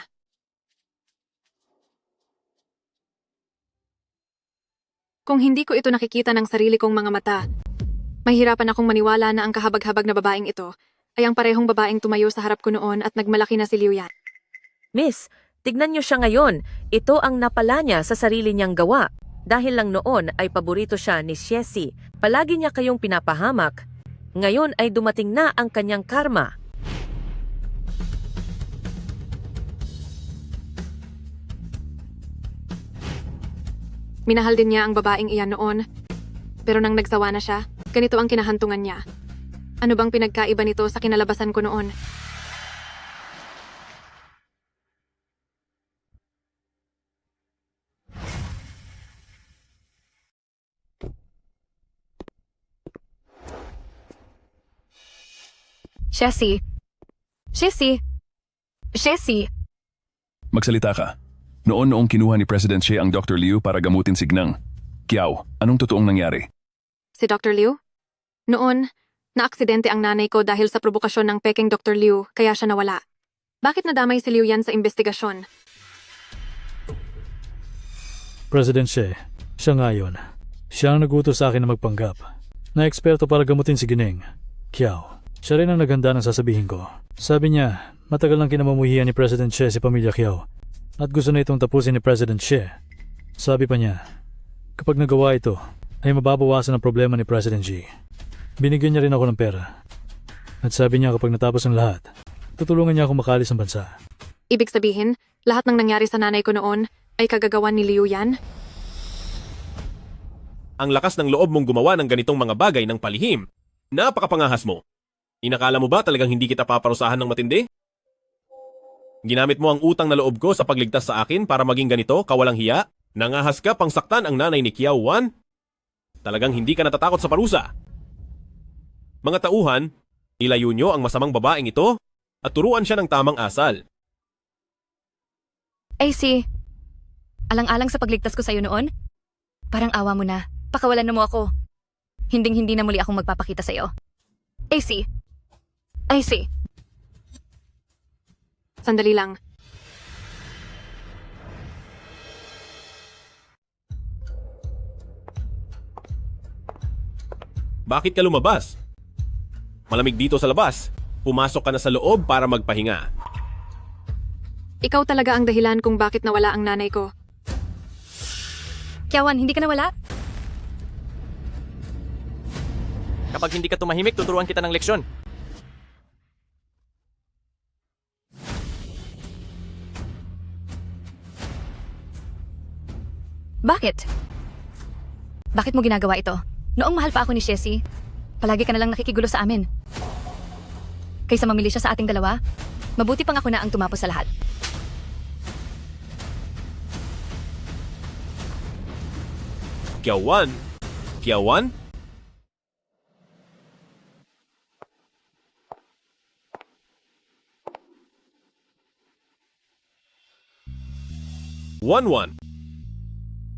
Kung hindi ko ito nakikita ng sarili kong mga mata, mahirapan akong maniwala na ang kahabag-habag na babaeng ito ay ang parehong babaeng tumayo sa harap ko noon at nagmalaki na si Liu Yan.
Miss, tignan niyo siya ngayon. Ito ang napala niya sa sarili niyang gawa. Dahil lang noon ay paborito siya ni Jessie. Palagi niya kayong pinapahamak. Ngayon ay dumating na ang kanyang karma.
Minahal din niya ang babaeng iyan noon. Pero nang nagsawa na siya, ganito ang kinahantungan niya. Ano bang pinagkaiba nito sa kinalabasan ko noon?
Jessie. Jessie. Jessie.
Magsalita ka. Noong kinuha ni President Xie ang Dr. Liu para gamutin si Gnang. Kiao, anong totoong nangyari?
Si Dr. Liu? Noon, naaksidente ang nanay ko dahil sa provokasyon ng peking Dr. Liu kaya siya nawala. Bakit nadamay si Liu Yan sa investigasyon?
President Xie, siya nga yun. Siya ang nagutos sa akin na magpanggap. Na eksperto para gamutin si Gineng. Kiao, siya rin ang naghanda ng sasabihin ko. Sabi niya, matagal nang kinamumuhian ni President Xie si Pamilya Kiao. At gusto na itong tapusin ni President Xie. Sabi pa niya, kapag nagawa ito, ay mababawasan ang problema ni President Xi. Binigyan niya rin ako ng pera. At sabi niya kapag natapos ang lahat, tutulungan niya ako makalis ng bansa.
Ibig sabihin, lahat ng nangyari sa nanay ko noon ay kagagawan ni Liu Yan?
Ang lakas ng loob mong gumawa ng ganitong mga bagay ng palihim. Napakapangahas mo. Inakala mo ba talagang hindi kita paparusahan ng matindi? Ginamit mo ang utang na loob ko sa pagligtas sa akin para maging ganito, kawalang hiya? Nangahas ka pang saktan ang nanay ni Kiao Wan? Talagang hindi ka natatakot sa parusa. Mga tauhan, ilayo nyo ang masamang babaeng ito at turuan siya ng tamang asal.
AC, alang-alang sa pagligtas ko sa'yo noon, parang awa mo na. Pakawalan na mo ako. Hinding-hindi na muli akong magpapakita sa'yo. AC. AC.
Sandali lang.
Bakit ka lumabas? Malamig dito sa labas. pumasok ka na sa loob para magpahinga.
Ikaw talaga ang dahilan kung bakit nawala ang nanay ko.
Kiawan, hindi ka nawala?
Kapag hindi ka tumahimik, tuturuan kita ng leksyon.
Bakit? Bakit mo ginagawa ito? Noong mahal pa ako ni Jessie, palagi ka na lang nakikigulo sa amin. Kaysa mamili siya sa ating dalawa, mabuti pang ako na ang tumapos sa lahat.
Kiawan? Kiawan? One.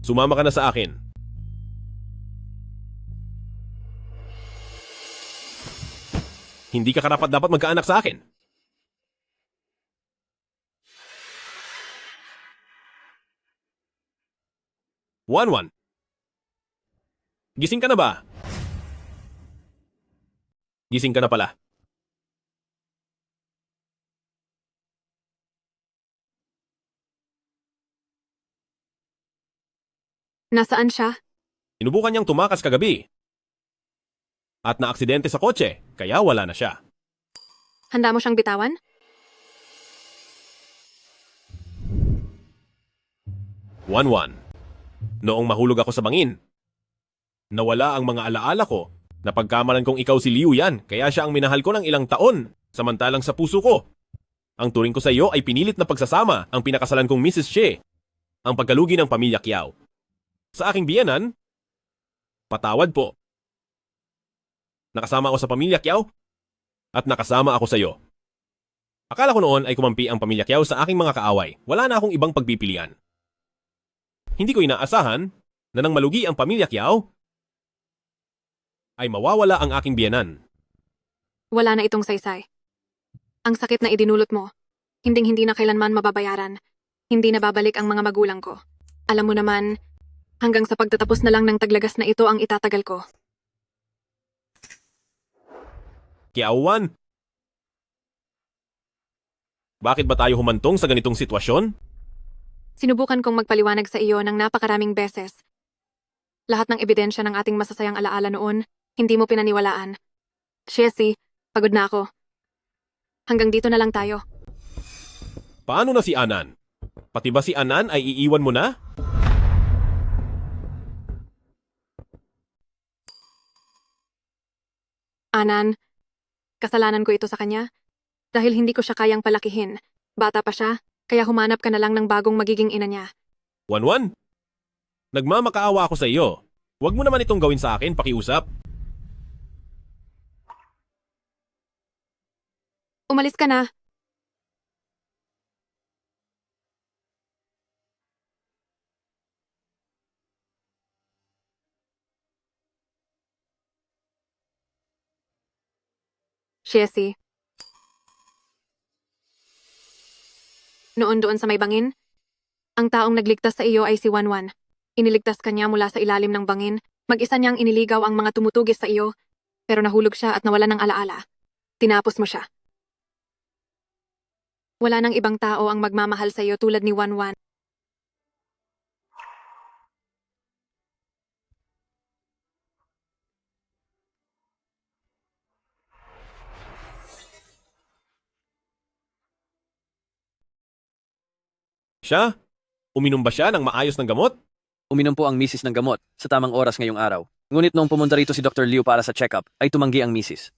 Sumama ka na sa akin. Hindi ka karapat-dapat magkaanak sa akin. One. Gising ka na ba? Gising ka na pala.
Nasaan siya?
Sinubukan niyang tumakas kagabi. At naaksidente sa kotse, kaya wala na siya.
Handa mo siyang bitawan?
One. Noong mahulog ako sa bangin, nawala ang mga alaala ko. Napagkamalan kong ikaw si Liu Yan, kaya siya ang minahal ko ng ilang taon, samantalang sa puso ko. Ang turing ko sa iyo ay pinilit na pagsasama, ang pinakasalan kong Mrs. She, ang pagkalugi ng pamilya Kiao. Sa aking biyenan, patawad po. Nakasama ako sa pamilya Kiao at nakasama ako sa iyo. Akala ko noon ay kumampi ang pamilya Kiao sa aking mga kaaway. Wala na akong ibang pagpipilian. Hindi ko inaasahan na nang malugi ang pamilya Kiao, ay mawawala ang aking biyenan.
Wala na itong saysay. Ang sakit na idinulot mo, hinding-hindi na kailanman mababayaran. Hindi na babalik ang mga magulang ko. Alam mo naman, hanggang sa pagtatapos na lang ng taglagas na ito ang itatagal ko.
Kiawan? Bakit ba tayo humantong sa ganitong sitwasyon?
Sinubukan kong magpaliwanag sa iyo ng napakaraming beses. Lahat ng ebidensya ng ating masasayang alaala noon, hindi mo pinaniwalaan. Jessie, pagod na ako. Hanggang dito na lang tayo.
Paano na si Anan? Pati ba si Anan ay iiwan mo na?
Anan, kasalanan ko ito sa kanya. Dahil hindi ko siya kayang palakihin. Bata pa siya, kaya humanap ka na lang ng bagong magiging ina niya.
One. Nagmamakaawa ako sa iyo. Huwag mo naman itong gawin sa akin, pakiusap.
Umalis ka na. Jessie. Noon doon sa may bangin, ang taong nagligtas sa iyo ay si Wanwan. Iniligtas ka niya mula sa ilalim ng bangin, mag-isa niyang iniligaw ang mga tumutugis sa iyo, pero nahulog siya at nawala ng alaala. Tinapos mo siya. Wala nang ibang tao ang magmamahal sa iyo tulad ni Wanwan.
Siya? Uminom ba siya ng maayos ng gamot?
Uminom po ang misis ng gamot sa tamang oras ngayong araw. Ngunit noong pumunta rito si Dr. Liu para sa check-up, ay tumanggi ang misis.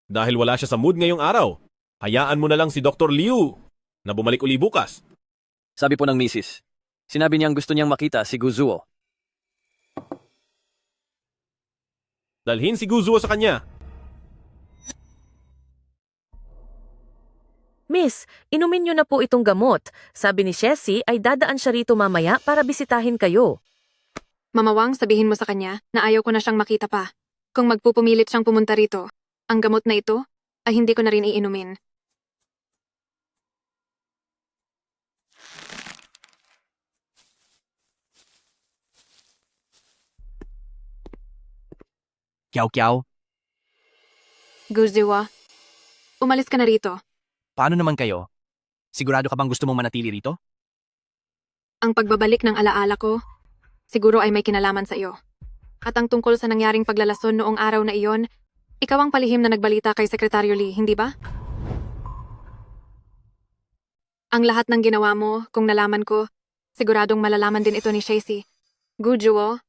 Dahil wala siya sa mood ngayong araw, hayaan mo na lang si Dr. Liu na bumalik uli bukas.
Sabi po ng misis, sinabi niyang gusto niyang makita si Guzuo.
Dalhin si Guzuo sa kanya.
Miss, inumin niyo na po itong gamot. Sabi ni Jessie ay dadaan siya rito mamaya para bisitahin kayo.
Mamawang, sabihin mo sa kanya na ayaw ko na siyang makita pa. Kung magpupumilit siyang pumunta rito, ang gamot na ito ay hindi ko na rin iinumin.
Kiao.
Guzuwa, Umalis ka na rito.
Paano naman kayo? Sigurado ka bang gusto mong manatili rito?
Ang pagbabalik ng alaala ko, siguro ay may kinalaman sa iyo. At ang tungkol sa nangyaring paglalason noong araw na iyon, ikaw ang palihim na nagbalita kay Sekretaryo Lee, hindi ba? Ang lahat ng ginawa mo, kung nalaman ko, siguradong malalaman din ito ni Shacy. Gujuo,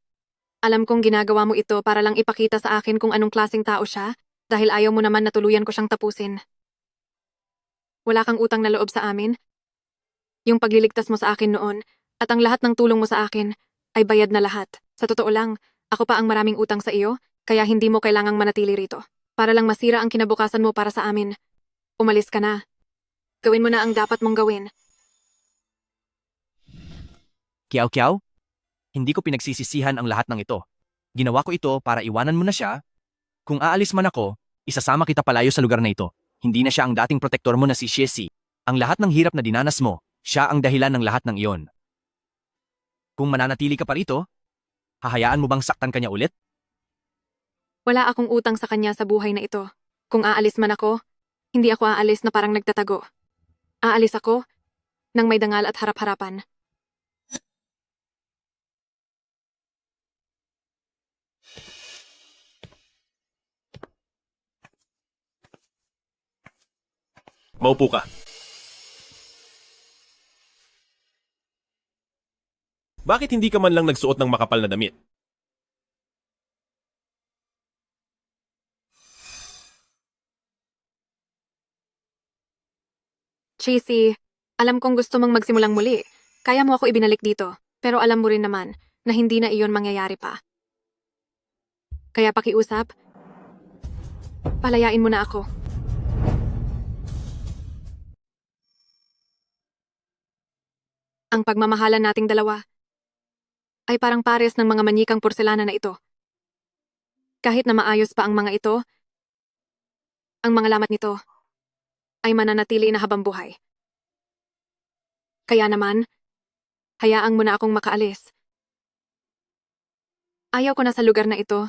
alam kong ginagawa mo ito para lang ipakita sa akin kung anong klaseng tao siya, dahil ayaw mo naman na tuluyan ko siyang tapusin. Wala kang utang na loob sa amin. Yung pagliligtas mo sa akin noon, at ang lahat ng tulong mo sa akin, ay bayad na lahat. Sa totoo lang, ako pa ang maraming utang sa iyo, kaya hindi mo kailangang manatili rito. Para lang masira ang kinabukasan mo para sa amin. Umalis ka na. Gawin mo na ang dapat mong gawin.
Kiao, hindi ko pinagsisisihan ang lahat ng ito. Ginawa ko ito para iwanan mo na siya. Kung aalis man ako, isasama kita palayo sa lugar na ito. Hindi na siya ang dating protektor mo na si Shacy. Ang lahat ng hirap na dinanas mo, siya ang dahilan ng lahat ng iyon. Kung mananatili ka pa rito, hahayaan mo bang saktan kanya ulit?
Wala akong utang sa kanya sa buhay na ito. Kung aalis man ako, hindi ako aalis na parang nagtatago. Aalis ako nang may dangal at harap-harapan.
Maupo ka. Bakit hindi ka man lang nagsuot ng makapal na damit?
Shacy, alam kong gusto mong magsimulang muli. Kaya mo ako ibinalik dito. Pero alam mo rin naman na hindi na iyon mangyayari pa. Kaya pakiusap, palayain mo na ako. Ang pagmamahalan nating dalawa ay parang pares ng mga manyikang porselana na ito. Kahit na maayos pa ang mga ito, ang mga lamat nito ay mananatili na habang buhay. Kaya naman, hayaan mo na akong makaalis. Ayaw ko na sa lugar na ito.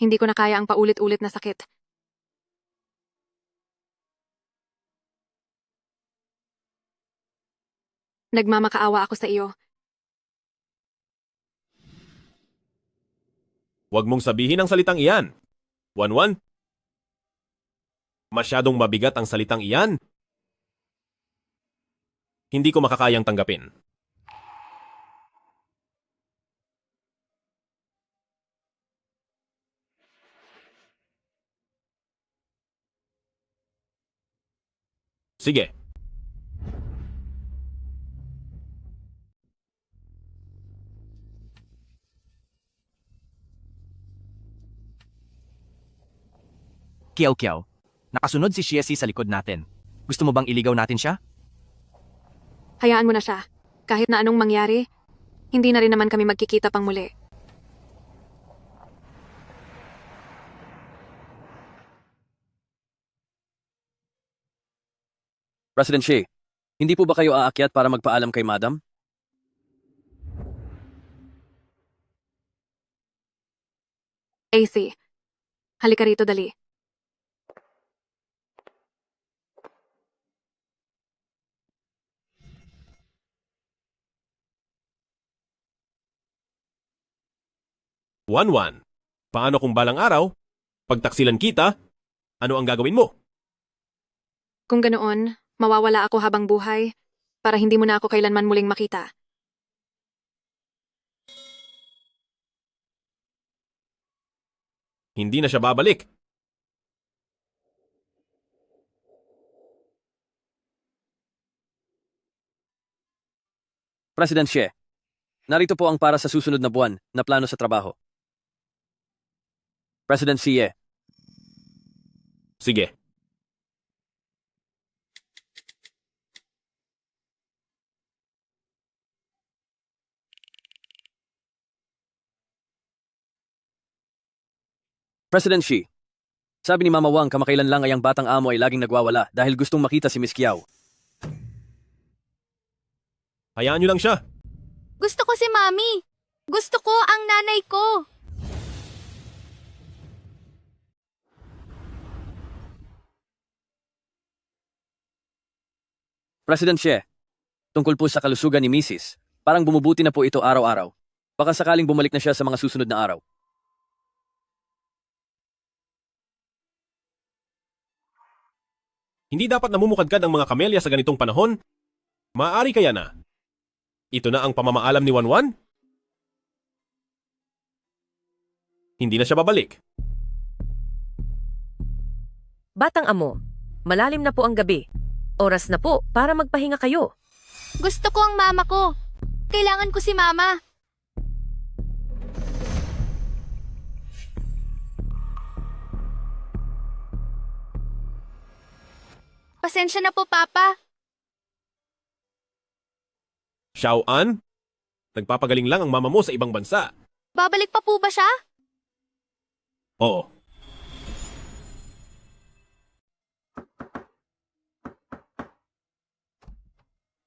Hindi ko na kaya ang paulit-ulit na sakit. Nagmamakaawa ako sa iyo.
Huwag mong sabihin ang salitang iyan. Wanwan? Masyadong mabigat ang salitang iyan. Hindi ko makakayang tanggapin. Sige.
Kiao, nakasunod si Shacy sa likod natin. Gusto mo bang iligaw natin siya?
Hayaan mo na siya. Kahit na anong mangyari, hindi na rin naman kami magkikita pang muli.
President Shea, hindi po ba kayo aakyat para magpaalam kay Madam?
AC, halika rito dali.
Wanwan, paano kung balang araw, pagtaksilan kita, ano ang gagawin mo?
Kung ganoon, mawawala ako habang buhay para hindi mo na ako kailanman muling makita.
Hindi na siya babalik.
President Shea, narito po ang para sa susunod na buwan na plano sa trabaho. President Xie,
Sige.
President Xi, sabi ni Mama Wang kamakailan lang ay ang batang amo ay laging nagwawala dahil gustong makita si Miss Kiao.
Hayaan niyo lang siya.
Gusto ko si Mami. Gusto ko ang nanay ko.
President Xie, tungkol po sa kalusugan ni Mrs., parang bumubuti na po ito araw-araw. Baka sakaling bumalik na siya sa mga susunod na araw.
Hindi dapat namumukadkad ang mga kamelya sa ganitong panahon? Maaari kaya na? Ito na ang pamamaalam ni Wanwan? Hindi na siya babalik.
Batang amo, malalim na po ang gabi. Oras na po para magpahinga kayo.
Gusto ko ang mama ko. Kailangan ko si mama. Pasensya na po, Papa.
Xiao-an? Nagpapagaling lang ang mama mo sa ibang bansa.
Babalik pa po ba siya?
Oo.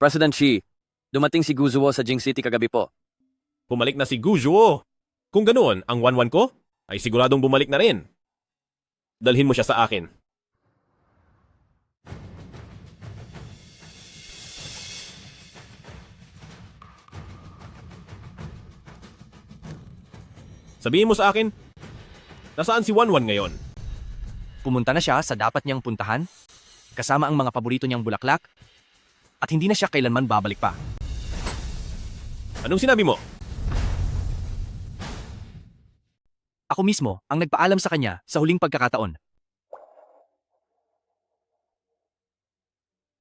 President Xi, dumating si Guzuo sa Jing City kagabi po.
Bumalik na si Gujuo. Kung ganoon, ang Wanwan ko ay siguradong bumalik na rin. Dalhin mo siya sa akin. Sabihin mo sa akin, nasaan si Wanwan ngayon?
Pumunta na siya sa dapat niyang puntahan, kasama ang mga paborito niyang bulaklak, at hindi na siya kailanman babalik pa.
Anong sinabi mo?
Ako mismo ang nagpaalam sa kanya sa huling pagkakataon.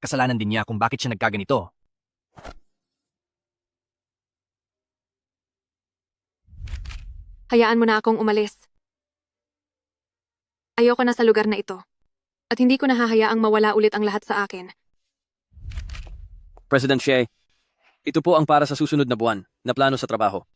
Kasalanan din niya kung bakit siya nagkaganito.
Hayaan mo na akong umalis. Ayoko na sa lugar na ito. At hindi ko nahahayaang mawala ulit ang lahat sa akin.
President Xie, ito po ang para sa susunod na buwan na plano sa trabaho.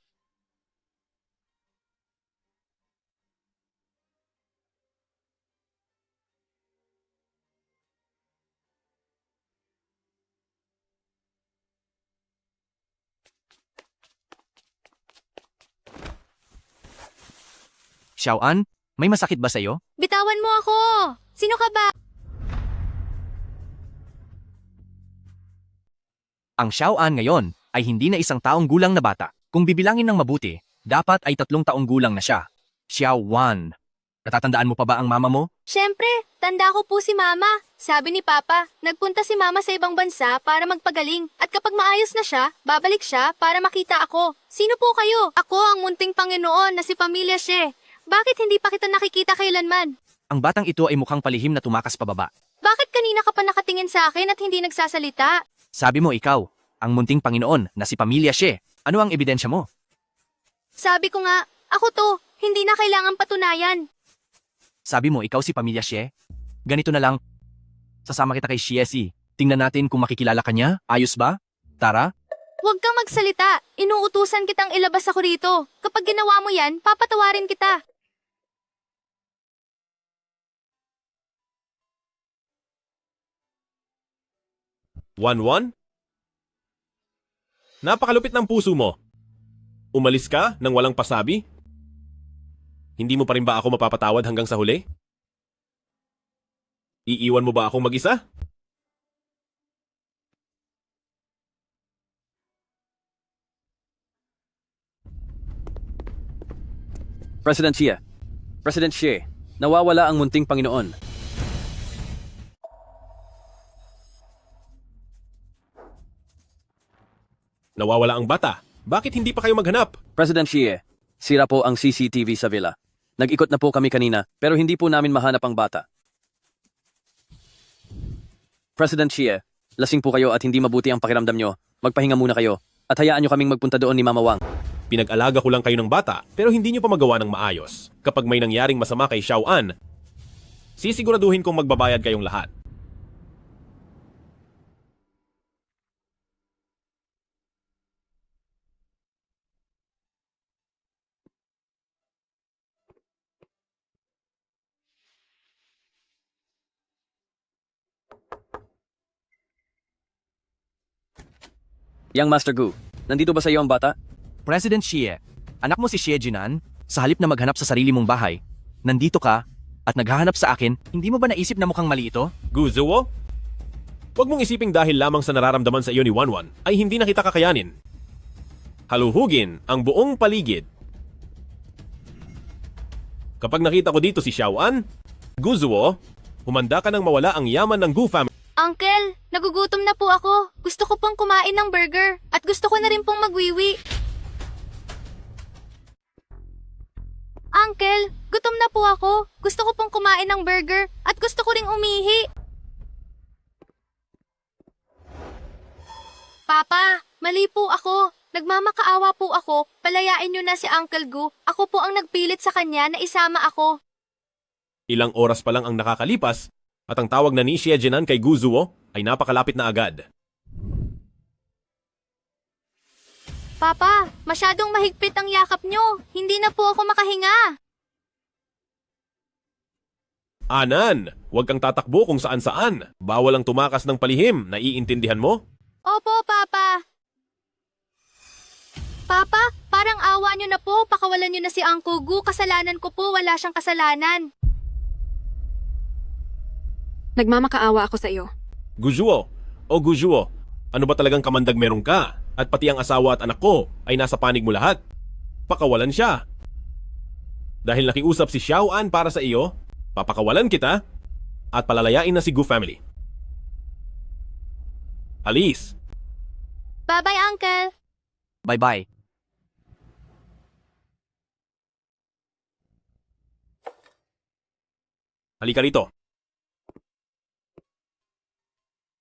Xiao-an, may masakit ba sa'yo?
Bitawan mo ako! Sino ka ba?
Ang Xiao-an ngayon ay hindi na 1 taong gulang na bata. Kung bibilangin ng mabuti, dapat ay 3 taong gulang na siya. Xiao-wan. Natatandaan mo pa ba ang mama mo?
Siyempre, tanda ko po si Mama. Sabi ni Papa, nagpunta si Mama sa ibang bansa para magpagaling. At kapag maayos na siya, babalik siya para makita ako. Sino po kayo? Ako ang munting Panginoon na si Pamilya Xie. Bakit hindi pa kita nakikita kailanman?
Ang batang ito ay mukhang palihim na tumakas pababa.
Bakit kanina ka pa nakatingin sa akin at hindi nagsasalita?
Sabi mo ikaw, ang munting Panginoon na si Pamilya Xie. Ano ang ebidensya mo?
Sabi ko nga, ako to, hindi na kailangan patunayan.
Sabi mo ikaw si Pamilya Xie? Ganito na lang, sasama kita kay Xiesi. Tingnan natin kung makikilala ka niya. Ayos ba? Tara?
Huwag kang magsalita. Inuutusan kitang ilabas ako rito. Kapag ginawa mo yan, papatawarin kita.
Wanwan? Napakalupit ng puso mo. Umalis ka nang walang pasabi? Hindi mo pa rin ba ako mapapatawad hanggang sa huli? Iiwan mo ba akong mag-isa?
President Xie, President Xie, nawawala ang munting Panginoon.
Nawawala ang bata. Bakit hindi pa kayo maghanap?
President Xie, sira po ang CCTV sa villa. Nag-ikot na po kami kanina, pero hindi po namin mahanap ang bata. President Xie, lasing po kayo at hindi mabuti ang pakiramdam nyo. Magpahinga muna kayo at hayaan nyo kaming magpunta doon ni Mama Wang.
Pinag-alaga ko lang kayo ng bata, pero hindi nyo pa magawa ng maayos. Kapag may nangyaring masama kay Xiao-an, sisiguraduhin kong magbabayad kayong lahat.
Yang Master Gu, nandito ba sa iyo ang bata?
President Xie, anak mo si Xie Jinan, sa halip na maghanap sa sarili mong bahay, nandito ka at naghahanap sa akin, hindi mo ba naisip na mukhang mali ito?
Guzuo? Huwag mong isiping dahil lamang sa nararamdaman sa iyo ni Wanwan ay hindi na kita kakayanin. Haluhugin ang buong paligid. Kapag nakita ko dito si Xiaoan, Guzuo, humanda ka nang mawala ang yaman ng Gu family.
Uncle, nagugutom na po ako. Gusto ko pong kumain ng burger. At gusto ko na rin pong magwiwi. Uncle, gutom na po ako. Gusto ko pong kumain ng burger. At gusto ko ring umihi. Papa, mali po ako. Nagmamakaawa po ako. Palayain niyo na si Uncle Gu. Ako po ang nagpilit sa kanya na isama ako.
Ilang oras pa lang ang nakakalipas at ang tawag na ni Xie Jinan kay Guzuo ay napakalapit na agad.
Papa, masyadong mahigpit ang yakap niyo. Hindi na po ako makahinga.
Anan, huwag kang tatakbo kung saan-saan. Bawal ang tumakas ng palihim, naiintindihan mo?
Opo, Papa. Papa, parang awa niyo na po. Pakawalan niyo na si Uncle Gu. Kasalanan ko po. Wala siyang kasalanan.
Nagmamakaawa ako sa iyo.
Guzuo, o Guzuo, ano ba talagang kamandag meron ka? At pati ang asawa at anak ko ay nasa panig mo lahat. Pakawalan siya. Dahil nakiusap si Xiaoan para sa iyo, papakawalan kita at palalayain na si Gu family. Alis!
Bye-bye, Uncle.
Bye-bye.
Halika rito.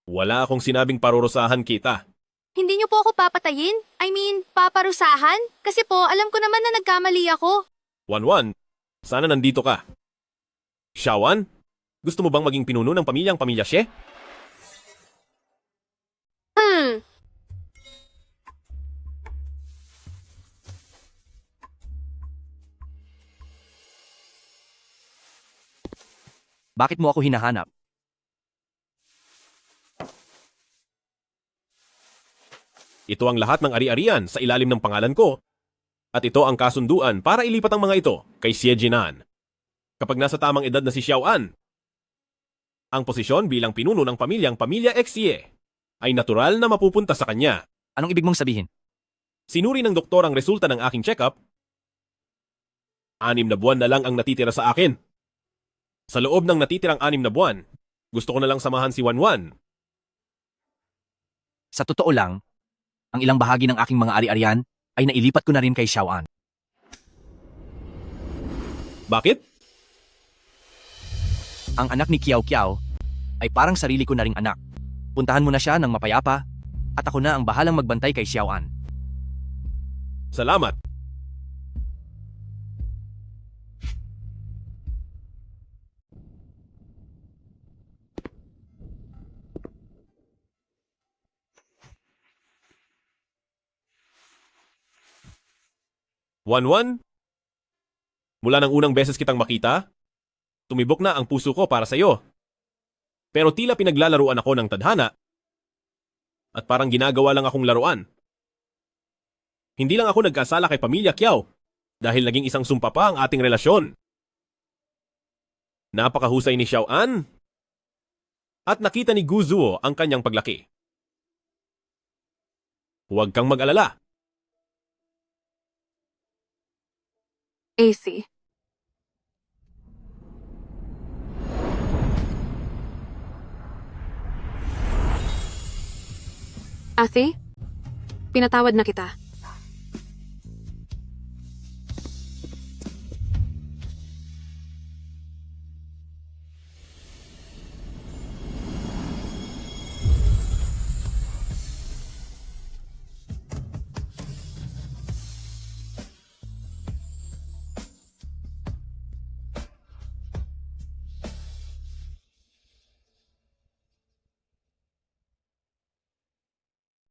Wala akong sinabing parurusahan kita.
Hindi niyo po ako papatayin? Paparusahan? Kasi po, alam ko naman na nagkamali ako.
Wanwan, sana nandito ka. Xiaoan, gusto mo bang maging pinuno ng pamilyang pamilya Xie?
Bakit mo ako hinahanap?
Ito ang lahat ng ari-arian sa ilalim ng pangalan ko. At ito ang kasunduan para ilipat ang mga ito kay Xie Jinan. Kapag nasa tamang edad na si Xiaoan, ang posisyon bilang pinuno ng pamilya Xie ay natural na mapupunta sa kanya.
Anong ibig mong sabihin?
Sinuri ng doktor ang resulta ng aking check-up. 6 na buwan na lang ang natitira sa akin. Sa loob ng natitirang 6 na buwan, gusto ko na lang samahan si Wanwan.
Sa totoo lang, ang ilang bahagi ng aking mga ari-arian ay nailipat ko na rin kay Xiaoan.
Bakit?
Ang anak ni Kiao Kiao ay parang sarili ko na ring anak. Puntahan mo na siya ng mapayapa at ako na ang bahalang magbantay kay Xiaoan.
Salamat. Wanwan, mula ng unang beses kitang makita, tumibok na ang puso ko para sa iyo. Pero tila pinaglalaruan ako ng tadhana at parang ginagawa lang akong laruan. Hindi lang ako nagkasala kay pamilya Kiao dahil naging isang sumpa pa ang ating relasyon. Napakahusay ni Xiaoan at nakita ni Guzuo ang kanyang paglaki. Huwag kang mag-alala.
AC. Asi, pinatawad na kita.